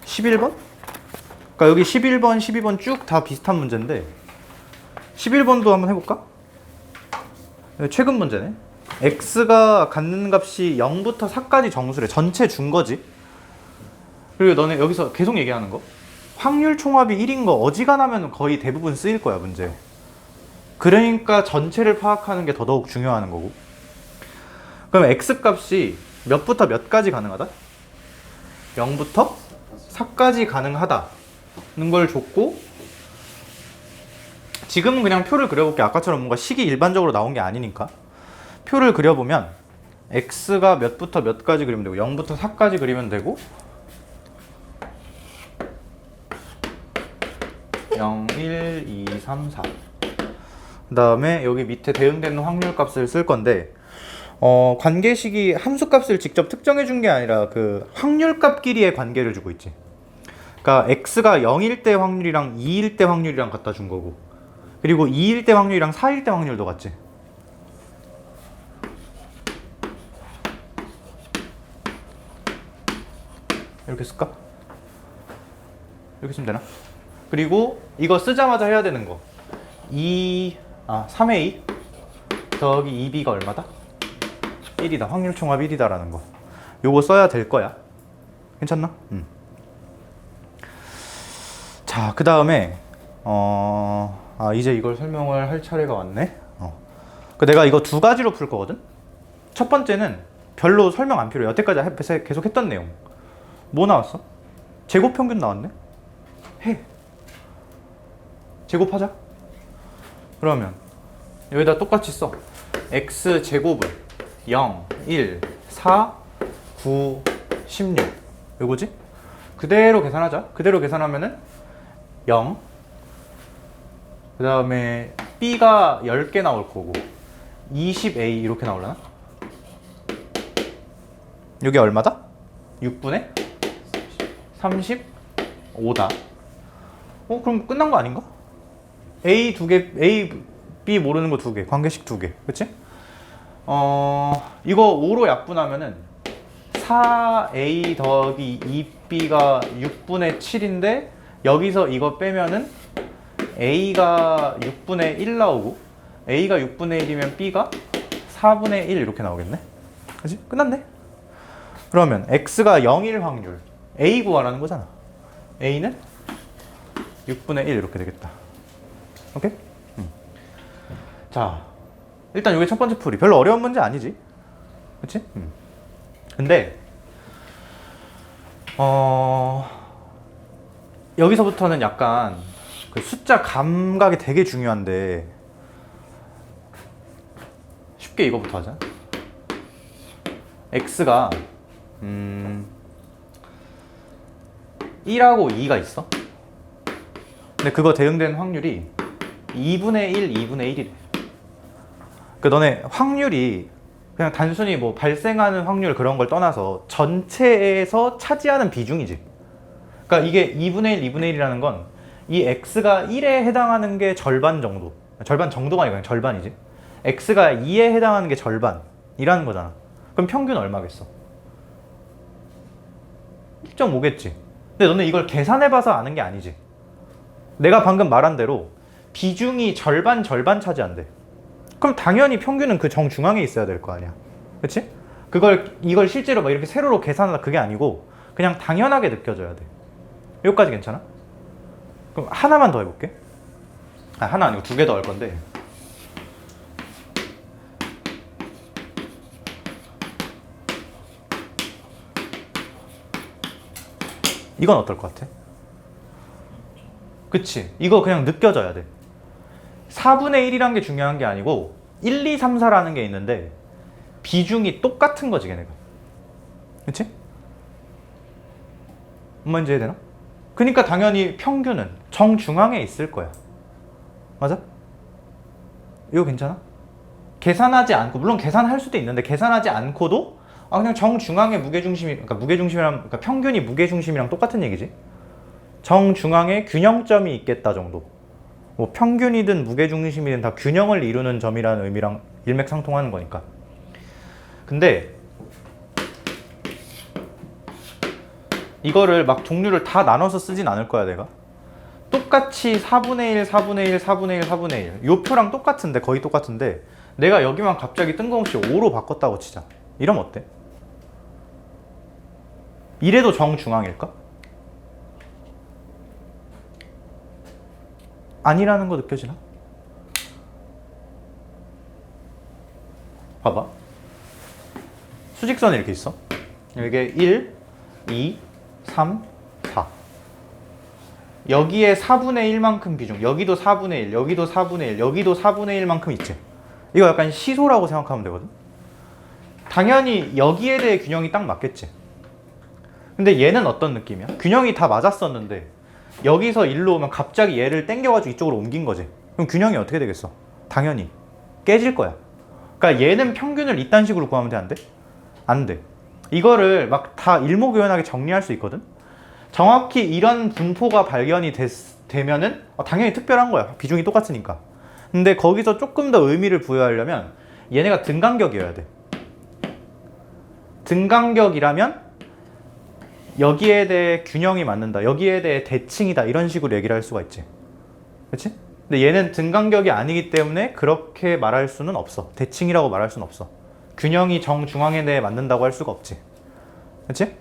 11번? 그러니까 여기 11번, 12번 쭉 다 비슷한 문제인데 11번도 한번 해볼까? 최근 문제네. x가 갖는 값이 0부터 4까지 정수래. 전체 준 거지. 그리고 너네 여기서 계속 얘기하는 거. 확률 총합이 1인 거 어지간하면 거의 대부분 쓰일 거야, 문제. 그러니까 전체를 파악하는 게 더더욱 중요한 거고. 그럼 x 값이 몇부터 몇까지 가능하다? 0부터 4까지 가능하다는 걸 줬고, 지금은 그냥 표를 그려볼게. 아까처럼 뭔가 식이 일반적으로 나온 게 아니니까. 표를 그려보면 x가 몇부터 몇까지 그리면 되고 0부터 4까지 그리면 되고 0, 1, 2, 3, 4. 그 다음에 여기 밑에 대응되는 확률 값을 쓸 건데 관계식이 함수 값을 직접 특정해 준 게 아니라 그 확률 값끼리의 관계를 주고 있지. 그러니까 x가 0일 때 확률이랑 2일 때 확률이랑 갖다 준 거고, 그리고 2일 때 확률이랑 4일 때 확률도 같지. 이렇게 쓸까? 이렇게 쓰면 되나? 그리고 이거 쓰자마자 해야 되는 거 3의 2 더하기 2b가 얼마다? 1이다. 확률 총합 1이다 라는 거. 요거 써야 될 거야. 괜찮나? 자, 그 다음에 이제 이걸 설명을 할 차례가 왔네. 내가 이거 두 가지로 풀 거거든. 첫 번째는 별로 설명 안 필요해. 여태까지 계속 했던 내용. 뭐 나왔어? 제곱 평균 나왔네? 해. 제곱하자. 그러면 여기다 똑같이 써. x 제곱은 0, 1, 4, 9, 16. 요거지? 그대로 계산하자. 그대로 계산하면은 0. 그 다음에 b가 10개 나올 거고 20a 이렇게 나오려나? 여기 얼마다? 6분의 35다. 그럼 끝난 거 아닌가? A 두 개, A, B 모르는 거 두 개, 관계식 두 개, 그치? 이거 5로 약분하면은 4A 더하기 2B가 6분의 7인데 여기서 이거 빼면은 A가 6분의 1 나오고 A가 6분의 1이면 B가 4분의 1 이렇게 나오겠네? 그치? 끝났네? 그러면 X가 0일 확률 A 구하라는 거잖아. A는 6분의 1 이렇게 되겠다. 오케이? 자, 일단 이게 첫 번째 풀이. 별로 어려운 문제 아니지? 그치? 근데 여기서부터는 약간 그 숫자 감각이 되게 중요한데 쉽게 이거부터 하자. X가 1하고 2가 있어. 근데 그거 대응되는 확률이 2분의 1, 2분의 1이래. 그 너네 확률이 그냥 단순히 뭐 발생하는 확률 그런 걸 떠나서 전체에서 차지하는 비중이지. 그러니까 이게 2분의 1, 2분의 1이라는 건 이 x가 1에 해당하는 게 절반 정도. 절반 정도가 아니고 그냥 절반이지. x가 2에 해당하는 게 절반이라는 거잖아. 그럼 평균 얼마겠어? 1.5겠지. 근데 너네 이걸 계산해봐서 아는 게 아니지. 내가 방금 말한 대로 비중이 절반 차지한대. 그럼 당연히 평균은 그 정중앙에 있어야 될 거 아니야. 그치? 이걸 실제로 막 이렇게 세로로 계산하다 그게 아니고 그냥 당연하게 느껴져야 돼. 여기까지 괜찮아? 그럼 하나만 더 해볼게. 하나 아니고 두 개 더 할 건데. 이건 어떨 것 같아? 그치? 이거 그냥 느껴져야 돼. 4분의 1이란 게 중요한 게 아니고 1, 2, 3, 4라는 게 있는데 비중이 똑같은 거지 걔네가. 그치? 뭔지 이해되나? 그러니까 당연히 평균은 정중앙에 있을 거야. 맞아? 이거 괜찮아? 계산하지 않고, 물론 계산할 수도 있는데 계산하지 않고도 그냥 정중앙에 무게중심이, 그러니까 평균이 무게중심이랑 똑같은 얘기지. 정중앙에 균형점이 있겠다 정도. 뭐 평균이든 무게중심이든 다 균형을 이루는 점이라는 의미랑 일맥상통하는 거니까. 근데 이거를 막 종류를 다 나눠서 쓰진 않을 거야 내가. 똑같이 4분의 1, 4분의 1, 4분의 1, 4분의 1 요 표랑 똑같은데, 거의 똑같은데 내가 여기만 갑자기 뜬금없이 5로 바꿨다고 치자. 이러면 어때? 이래도 정중앙일까? 아니라는 거 느껴지나? 봐봐. 수직선이 이렇게 있어. 이게 1, 2, 3, 4. 여기에 4분의 1만큼 비중, 여기도 4분의 1, 여기도 4분의 1, 여기도 4분의 1만큼 있지. 이거 약간 시소라고 생각하면 되거든. 당연히 여기에 대해 균형이 딱 맞겠지. 근데 얘는 어떤 느낌이야? 균형이 다 맞았었는데 여기서 1로 오면 갑자기 얘를 당겨가지고 이쪽으로 옮긴 거지. 그럼 균형이 어떻게 되겠어? 당연히 깨질 거야. 그러니까 얘는 평균을 이딴 식으로 구하면 돼, 안 돼? 안 돼. 이거를 막 다 일목요연하게 정리할 수 있거든. 정확히 이런 분포가 발견이 되면은 당연히 특별한 거야. 비중이 똑같으니까. 근데 거기서 조금 더 의미를 부여하려면 얘네가 등간격이어야 돼. 등간격이라면 여기에 대해 균형이 맞는다, 여기에 대해 대칭이다, 이런 식으로 얘기를 할 수가 있지. 그렇지? 근데 얘는 등간격이 아니기 때문에 그렇게 말할 수는 없어. 대칭이라고 말할 수는 없어. 균형이 정중앙에 대해 맞는다고 할 수가 없지. 그렇지?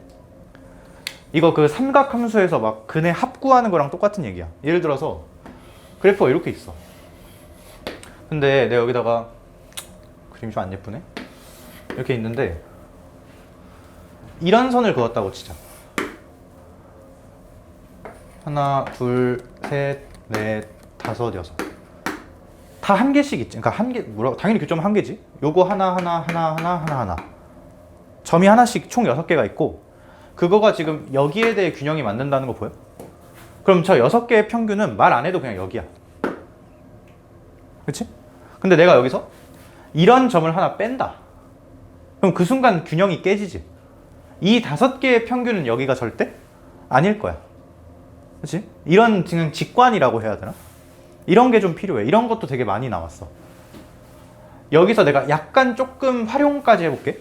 이거 그 삼각함수에서 막 근의 합 구하는 거랑 똑같은 얘기야. 예를 들어서 그래프가 이렇게 있어. 근데 내가 여기다가 그림이 좀 안 예쁘네. 이렇게 있는데 이런 선을 그었다고 치자. 하나, 둘, 셋, 넷, 다섯, 여섯. 다 한 개씩 있지. 그러니까 한 개, 뭐라고? 당연히 교점 한 개지. 요거 하나, 하나, 하나, 하나, 하나, 하나. 점이 하나씩 총 6개가 있고, 그거가 지금 여기에 대해 균형이 맞는다는 거 보여? 그럼 저 6개의 평균은 말 안 해도 그냥 여기야. 그치? 근데 내가 여기서 이런 점을 하나 뺀다. 그럼 그 순간 균형이 깨지지. 이 5개의 평균은 여기가 절대 아닐 거야. 그치? 이런 그냥 직관이라고 해야 되나? 이런 게 좀 필요해. 이런 것도 되게 많이 나왔어. 여기서 내가 약간 조금 활용까지 해볼게.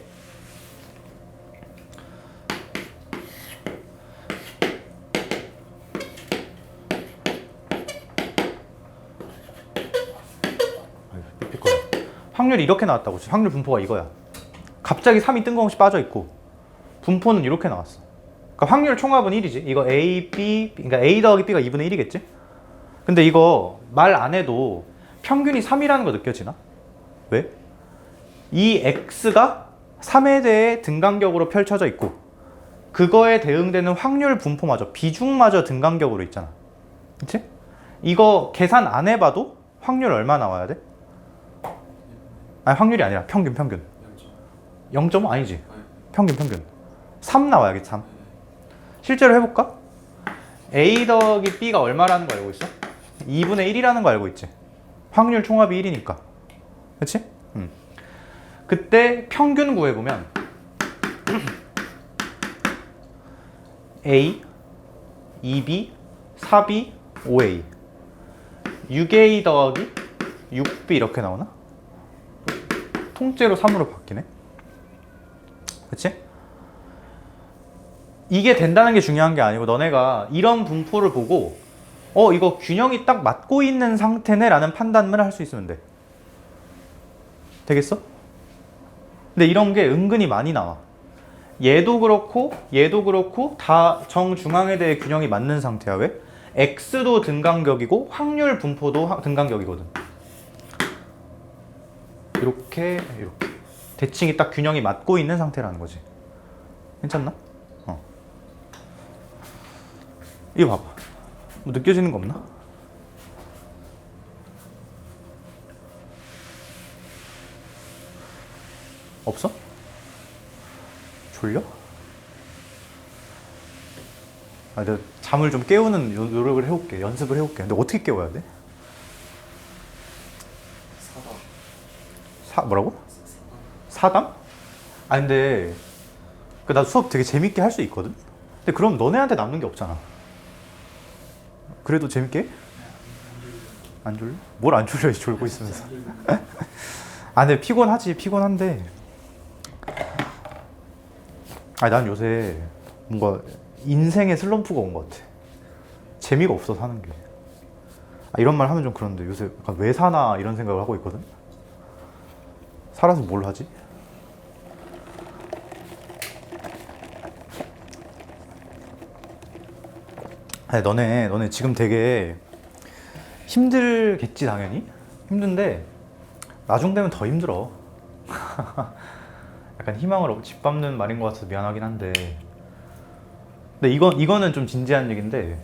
확률이 이렇게 나왔다고. 확률 분포가 이거야. 갑자기 3이 뜬금없이 빠져있고 분포는 이렇게 나왔어. 그러니까 확률 총합은 1이지. 이거 A, B, 그러니까 A 더하기 B가 2분의 1이겠지? 근데 이거 말 안 해도 평균이 3이라는 거 느껴지나? 왜? 이 X가 3에 대해 등간격으로 펼쳐져 있고 그거에 대응되는 확률 분포마저, 비중마저 등간격으로 있잖아. 그치? 이거 계산 안 해봐도 확률 얼마 나와야 돼? 아니, 확률이 아니라 평균. 0.5 아니지. 평균. 3 나와야겠지, 3. 실제로 해볼까? A 더하기 B가 얼마라는 거 알고 있어? 2분의 1이라는 거 알고 있지? 확률 총합이 1이니까. 그치? 그때 평균 구해보면 A, 2B, 4B, 5A 6A 더하기 6B 이렇게 나오나? 통째로 3으로 바뀌네? 그치? 이게 된다는 게 중요한 게 아니고 너네가 이런 분포를 보고 이거 균형이 딱 맞고 있는 상태네 라는 판단을 할 수 있으면 돼. 되겠어? 근데 이런 게 은근히 많이 나와. 얘도 그렇고 다 정중앙에 대해 균형이 맞는 상태야. 왜? X도 등간격이고 확률 분포도 등간격이거든. 이렇게 대칭이 딱 균형이 맞고 있는 상태라는 거지. 괜찮나? 이거 봐봐. 뭐 느껴지는 거 없나? 없어? 졸려? 내가 잠을 좀 깨우는 노력을 해볼게. 연습을 해볼게. 근데 어떻게 깨워야 돼? 뭐라고? 사담? 근데 나 수업 되게 재밌게 할 수 있거든? 근데 그럼 너네한테 남는 게 없잖아. 그래도 재밌게? 안 졸려? 뭘 안 졸려, 졸고 있으면서. 근데 피곤한데. 난 요새 뭔가 인생의 슬럼프가 온 것 같아. 재미가 없어, 사는 게. 이런 말 하면 좀 그런데 요새 약간 왜 사나 이런 생각을 하고 있거든? 살아서 뭘 하지? 아니, 너네 지금 되게 힘들겠지, 당연히. 힘든데 나중 되면 더 힘들어. 약간 희망을 짓밟는 말인 것 같아서 미안하긴 한데, 근데 이거는 좀 진지한 얘기인데,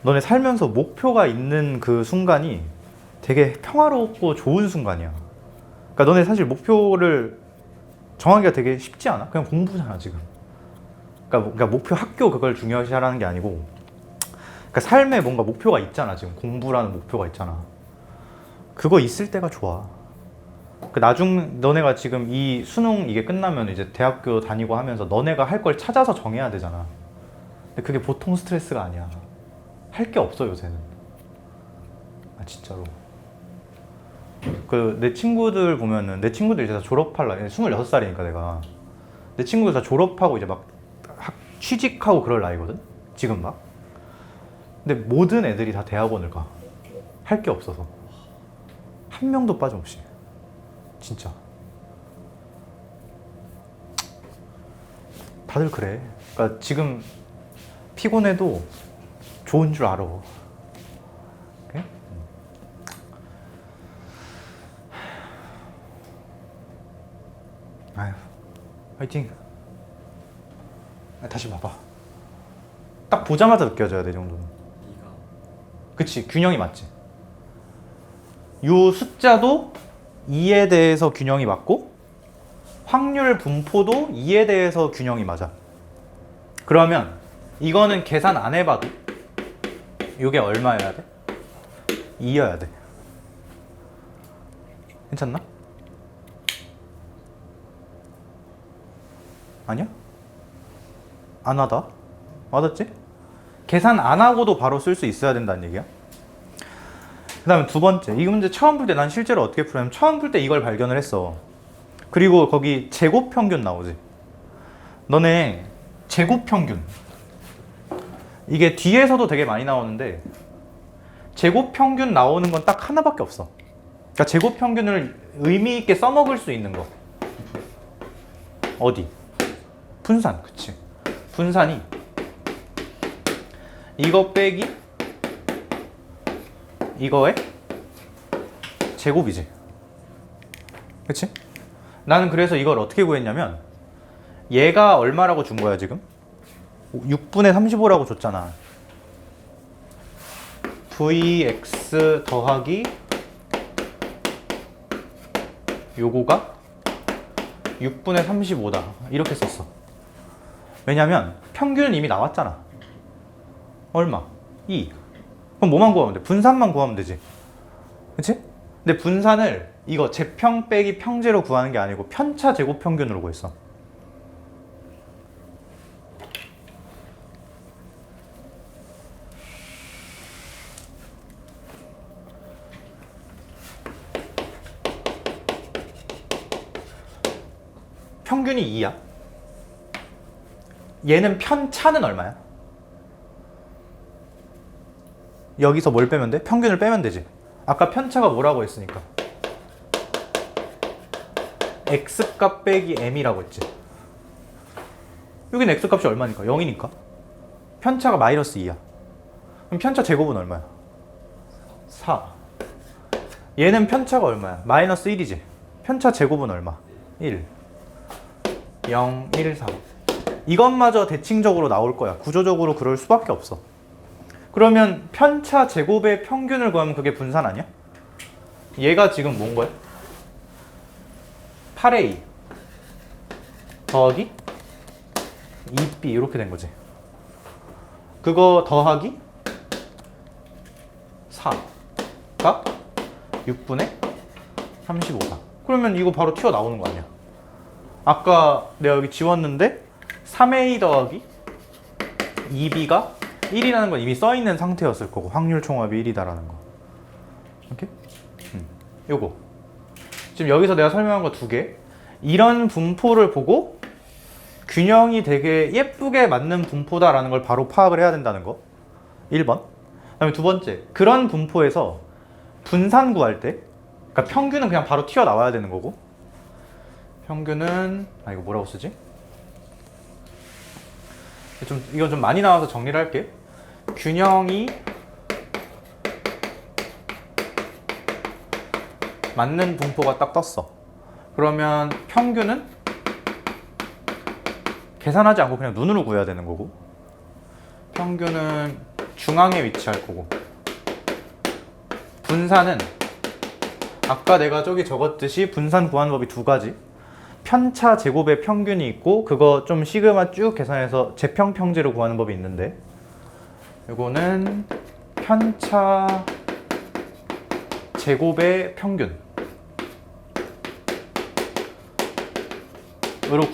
너네 살면서 목표가 있는 그 순간이 되게 평화롭고 좋은 순간이야. 그러니까 너네 사실 목표를 정하기가 되게 쉽지 않아? 그냥 공부잖아 지금. 그러니까 목표 학교 그걸 중요시하라는 게 아니고, 그러니까 삶에 뭔가 목표가 있잖아. 지금 공부라는 목표가 있잖아. 그거 있을 때가 좋아. 그 나중 너네가 지금 이 수능 이게 끝나면 이제 대학교 다니고 하면서 너네가 할 걸 찾아서 정해야 되잖아. 근데 그게 보통 스트레스가 아니야. 할 게 없어 요새는. 아 진짜로. 그 내 친구들 보면은, 내 친구들 이제 다 졸업할 나이, 26살이니까 내가, 내 친구들 다 졸업하고 이제 막 취직하고 그럴 나이거든 지금 막. 근데 모든 애들이 다 대학원을 가. 할 게 없어서. 한 명도 빠짐없이. 진짜. 다들 그래. 그러니까 지금 피곤해도 좋은 줄 알아. 오케이? 아휴, 화이팅. 다시 봐봐. 딱 보자마자 느껴져야 돼, 이 정도는. 이가 그치, 균형이 맞지. 요 숫자도 2에 대해서 균형이 맞고, 확률 분포도 2에 대해서 균형이 맞아. 그러면 이거는 계산 안 해봐도 이게 얼마여야 돼? 2여야 돼. 괜찮나? 아니야? 안 하다? 맞았지? 계산 안 하고도 바로 쓸 수 있어야 된다는 얘기야. 그 다음에 두 번째, 이 문제 처음 풀 때 난 실제로 어떻게 풀냐면, 처음 풀 때 이걸 발견을 했어. 그리고 거기 제곱평균 나오지. 너네 제곱평균, 이게 뒤에서도 되게 많이 나오는데, 제곱평균 나오는 건 딱 하나밖에 없어. 그러니까 제곱평균을 의미 있게 써먹을 수 있는 거 어디? 분산. 그치, 분산이 이거 빼기 이거의 제곱이지. 그치? 나는 그래서 이걸 어떻게 구했냐면, 얘가 얼마라고 준 거야 지금? 6분의 35라고 줬잖아. vx 더하기 요거가 6분의 35다 이렇게 썼어. 왜냐면 평균은 이미 나왔잖아. 얼마? 2. 그럼 뭐만 구하면 돼? 분산만 구하면 되지. 그치? 근데 분산을 이거 제평 빼기 평제로 구하는 게 아니고 편차 제곱 평균으로 구했어. 평균이 2야. 얘는 편차는 얼마야? 여기서 뭘 빼면 돼? 평균을 빼면 되지. 아까 편차가 뭐라고 했으니까 x값 빼기 m이라고 했지. 여기는 x값이 얼마니까? 0이니까 편차가 마이너스 2야. 그럼 편차 제곱은 얼마야? 4. 얘는 편차가 얼마야? 마이너스 1이지. 편차 제곱은 얼마? 1. 0, 1, 4. 이것마저 대칭적으로 나올 거야. 구조적으로 그럴 수밖에 없어. 그러면 편차 제곱의 평균을 구하면 그게 분산 아니야? 얘가 지금 뭔 거야? 8a 더하기 2b 이렇게 된 거지. 그거 더하기 4가 6분의 35다. 그러면 이거 바로 튀어나오는 거 아니야? 아까 내가 여기 지웠는데 3a 더하기 2b가 1이라는 건 이미 써있는 상태였을 거고, 확률 총합이 1이다라는 거. 오케이? 요거 지금 여기서 내가 설명한 거 두 개. 이런 분포를 보고 균형이 되게 예쁘게 맞는 분포다라는 걸 바로 파악을 해야 된다는 거 1번. 그 다음에 두 번째, 그런 분포에서 분산 구할 때, 그러니까 평균은 그냥 바로 튀어나와야 되는 거고, 평균은 이거 뭐라고 쓰지? 이건 좀 많이 나와서 정리를 할게. 균형이 맞는 분포가 딱 떴어. 그러면 평균은 계산하지 않고 그냥 눈으로 구해야 되는 거고, 평균은 중앙에 위치할 거고, 분산은 아까 내가 저기 적었듯이 분산 구하는 법이 두 가지. 편차 제곱의 평균이 있고, 그거 좀 시그마 쭉 계산해서 재평평제로 구하는 법이 있는데, 이거는 편차 제곱의 평균으로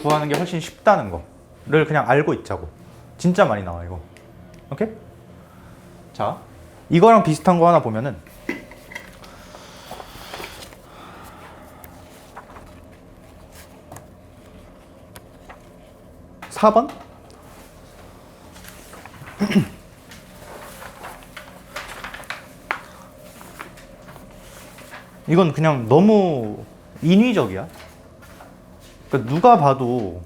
구하는 게 훨씬 쉽다는 거를 그냥 알고 있자고. 진짜 많이 나와 이거. 오케이? 자, 이거랑 비슷한 거 하나 보면은 4번? 이건 그냥 너무 인위적이야. 그러니까 누가 봐도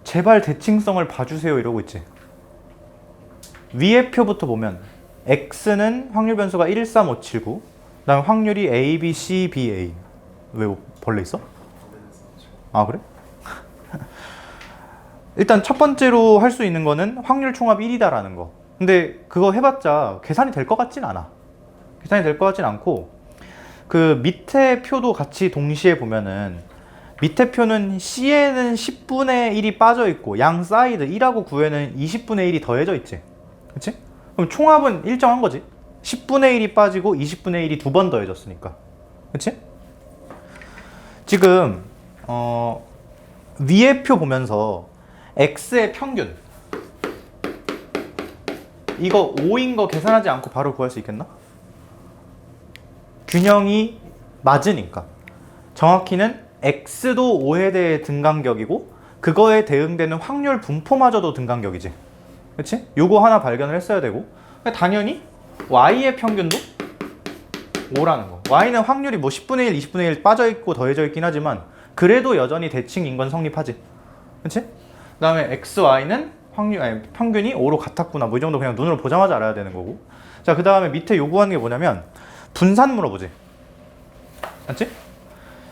제발 대칭성을 봐주세요 이러고 있지. 위에 표부터 보면 X는 확률 변수가 1, 3, 5, 7, 9. 그다음 확률이 A, B, C, B, A. 왜 벌레 있어? 아 그래? 일단 첫 번째로 할 수 있는 거는 확률 총합 1이다라는 거. 근데 그거 해봤자 계산이 될 것 같진 않아. 계산이 될 것 같진 않고, 그 밑에 표도 같이 동시에 보면은 밑에 표는 C에는 10분의 1이 빠져 있고 양 사이드 1하고 9에는 20분의 1이 더해져 있지. 그치? 그럼 총합은 일정한 거지. 10분의 1이 빠지고 20분의 1이 두 번 더해졌으니까. 그치? 지금 위에 표 보면서 X의 평균 이거 5인 거 계산하지 않고 바로 구할 수 있겠나? 균형이 맞으니까. 정확히는 X도 5에 대해 등간격이고 그거에 대응되는 확률 분포마저도 등간격이지. 그치? 요거 하나 발견을 했어야 되고, 당연히 Y의 평균도 5라는 거. Y는 확률이 뭐 10분의 1, 20분의 1 빠져있고 더해져 있긴 하지만 그래도 여전히 대칭인 건 성립하지. 그치? 그 다음에 XY는 평균이 5로 같았구나. 뭐 이 정도 그냥 눈으로 보자마자 알아야 되는 거고. 자, 그 다음에 밑에 요구하는 게 뭐냐면 분산 물어보지. 맞지?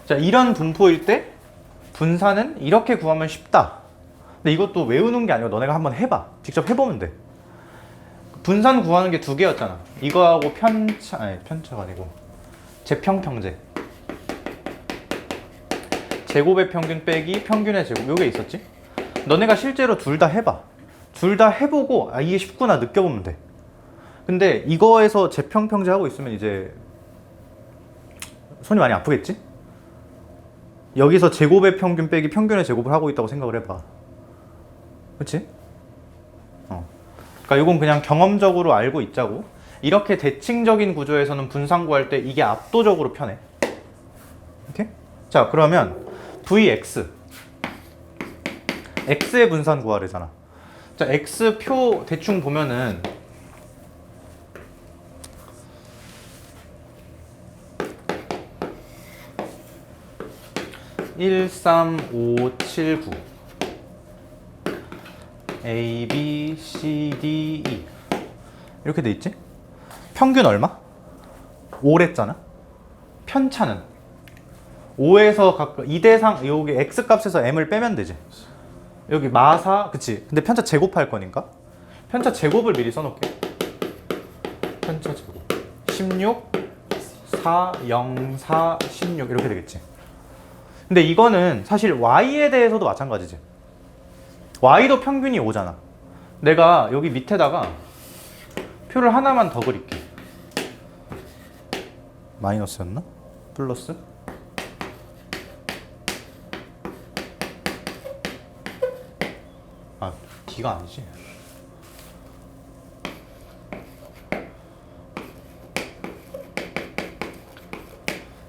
자, 이런 분포일 때 분산은 이렇게 구하면 쉽다. 근데 이것도 외우는 게 아니고 너네가 한번 해봐. 직접 해보면 돼. 분산 구하는 게 두 개였잖아. 이거하고 편차가 아니고 재평평제. 제곱의 평균 빼기 평균의 제곱. 요게 있었지? 너네가 실제로 둘 다 해봐. 둘 다 해보고 이게 쉽구나 느껴보면 돼. 근데 이거에서 재평평제 하고 있으면 이제 손이 많이 아프겠지? 여기서 제곱의 평균 빼기 평균의 제곱을 하고 있다고 생각을 해봐. 그치? 그러니까 이건 그냥 경험적으로 알고 있자고. 이렇게 대칭적인 구조에서는 분산 구할 때 이게 압도적으로 편해. 오케이? 자, 그러면 Vx X의 분산 구하래잖아. 자, X 표 대충 보면은 1, 3, 5, 7, 9 A, B, C, D, E 이렇게 돼 있지? 평균 얼마? 5랬잖아? 편차는 5에서 각각 2대상 여기 X 값에서 M을 빼면 되지. 여기 마사, 그치? 근데 편차 제곱할 거니까 편차 제곱을 미리 써놓을게. 편차 제곱 16, 4, 0, 4, 16 이렇게 되겠지. 근데 이거는 사실 Y에 대해서도 마찬가지지. Y도 평균이 5잖아. 내가 여기 밑에다가 표를 하나만 더 그릴게. 마이너스였나? 플러스? 아, D가 아니지.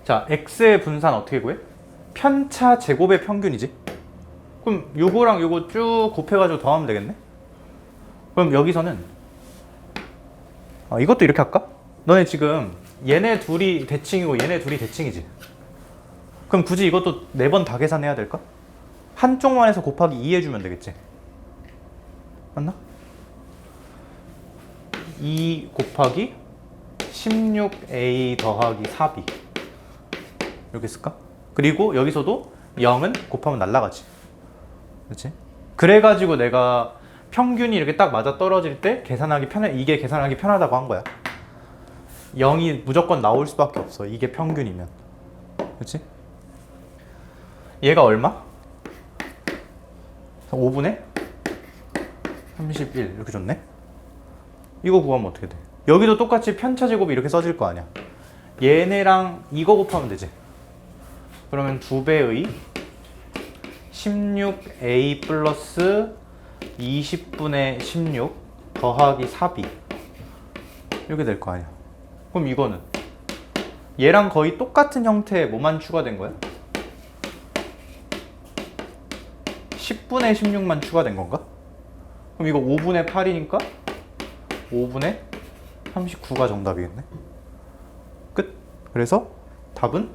자, X의 분산 어떻게 구해? 편차 제곱의 평균이지. 그럼 요거랑 요거 쭉 곱해가지고 더하면 되겠네? 그럼 여기서는 이것도 이렇게 할까? 너네 지금 얘네 둘이 대칭이고 얘네 둘이 대칭이지. 그럼 굳이 이것도 4번 다 계산해야 될까? 한쪽만 해서 곱하기 2 해주면 되겠지. 맞나? 2 곱하기 16a 더하기 4b 이렇게 쓸까? 그리고 여기서도 0은 곱하면 날라가지. 그렇지? 그래가지고 내가 평균이 이렇게 딱 맞아 떨어질 때 이게 계산하기 편하다고 한 거야. 0이 무조건 나올 수밖에 없어. 이게 평균이면. 그렇지? 얘가 얼마? 5분의 31 이렇게 줬네? 이거 구하면 어떻게 돼? 여기도 똑같이 편차 제곱이 이렇게 써질 거 아니야. 얘네랑 이거 곱하면 되지. 그러면 2배의 16a 플러스 20분의 16 더하기 4b 이렇게 될 거 아니야. 그럼 이거는 얘랑 거의 똑같은 형태의 뭐만 추가된 거야? 10분의 16만 추가된 건가? 그럼 이거 5분의 8이니까 5분의 39가 정답이겠네. 끝. 그래서 답은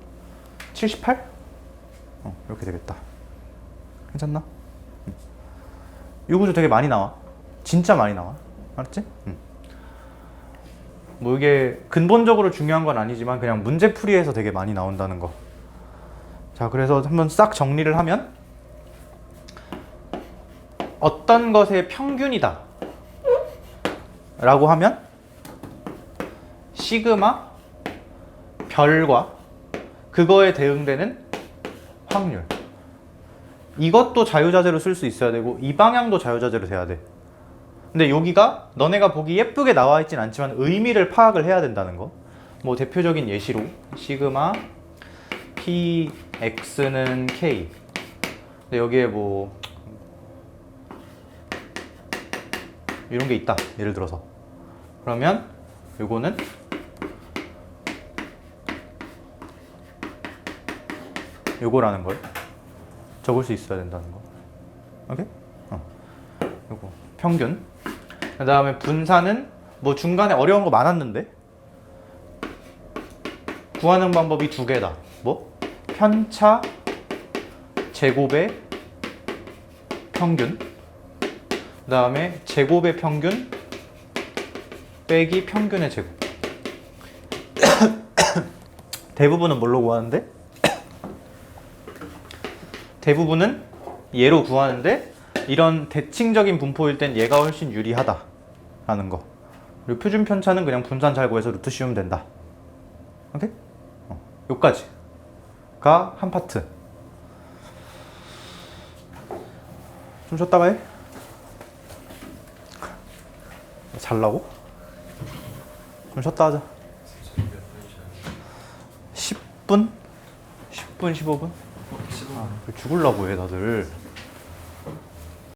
78? 이렇게 되겠다. 괜찮나? 이 구조 되게 많이 나와. 진짜 많이 나와. 알았지? 뭐 이게 근본적으로 중요한 건 아니지만 그냥 문제풀이에서 되게 많이 나온다는 거. 자, 그래서 한번 싹 정리를 하면 어떤 것의 평균이다 라고 하면 시그마 별과 그거에 대응되는 확률, 이것도 자유자재로 쓸 수 있어야 되고 이 방향도 자유자재로 돼야 돼. 근데 여기가 너네가 보기 예쁘게 나와 있진 않지만 의미를 파악을 해야 된다는 거. 뭐 대표적인 예시로 시그마 px는 k. 근데 여기에 뭐 이런 게 있다. 예를 들어서. 그러면 요거는 요거라는 걸 적을 수 있어야 된다는 거. 오케이? 요거 평균. 그 다음에 분산은 뭐 중간에 어려운 거 많았는데 구하는 방법이 2개다. 뭐? 편차 제곱의 평균, 그 다음에 제곱의 평균 빼기 평균의 제곱. 대부분은 뭘로 구하는데? 대부분은 얘로 구하는데 이런 대칭적인 분포일 땐 얘가 훨씬 유리하다라는 거. 그리고 표준 편차는 그냥 분산 잘 구해서 루트 씌우면 된다. 오케이? 요까지가 한 파트. 좀 쉬었다가 해. 잘라고? 좀 쉬었다 하자. 10분? 10분, 15분? 죽으려고 해 다들.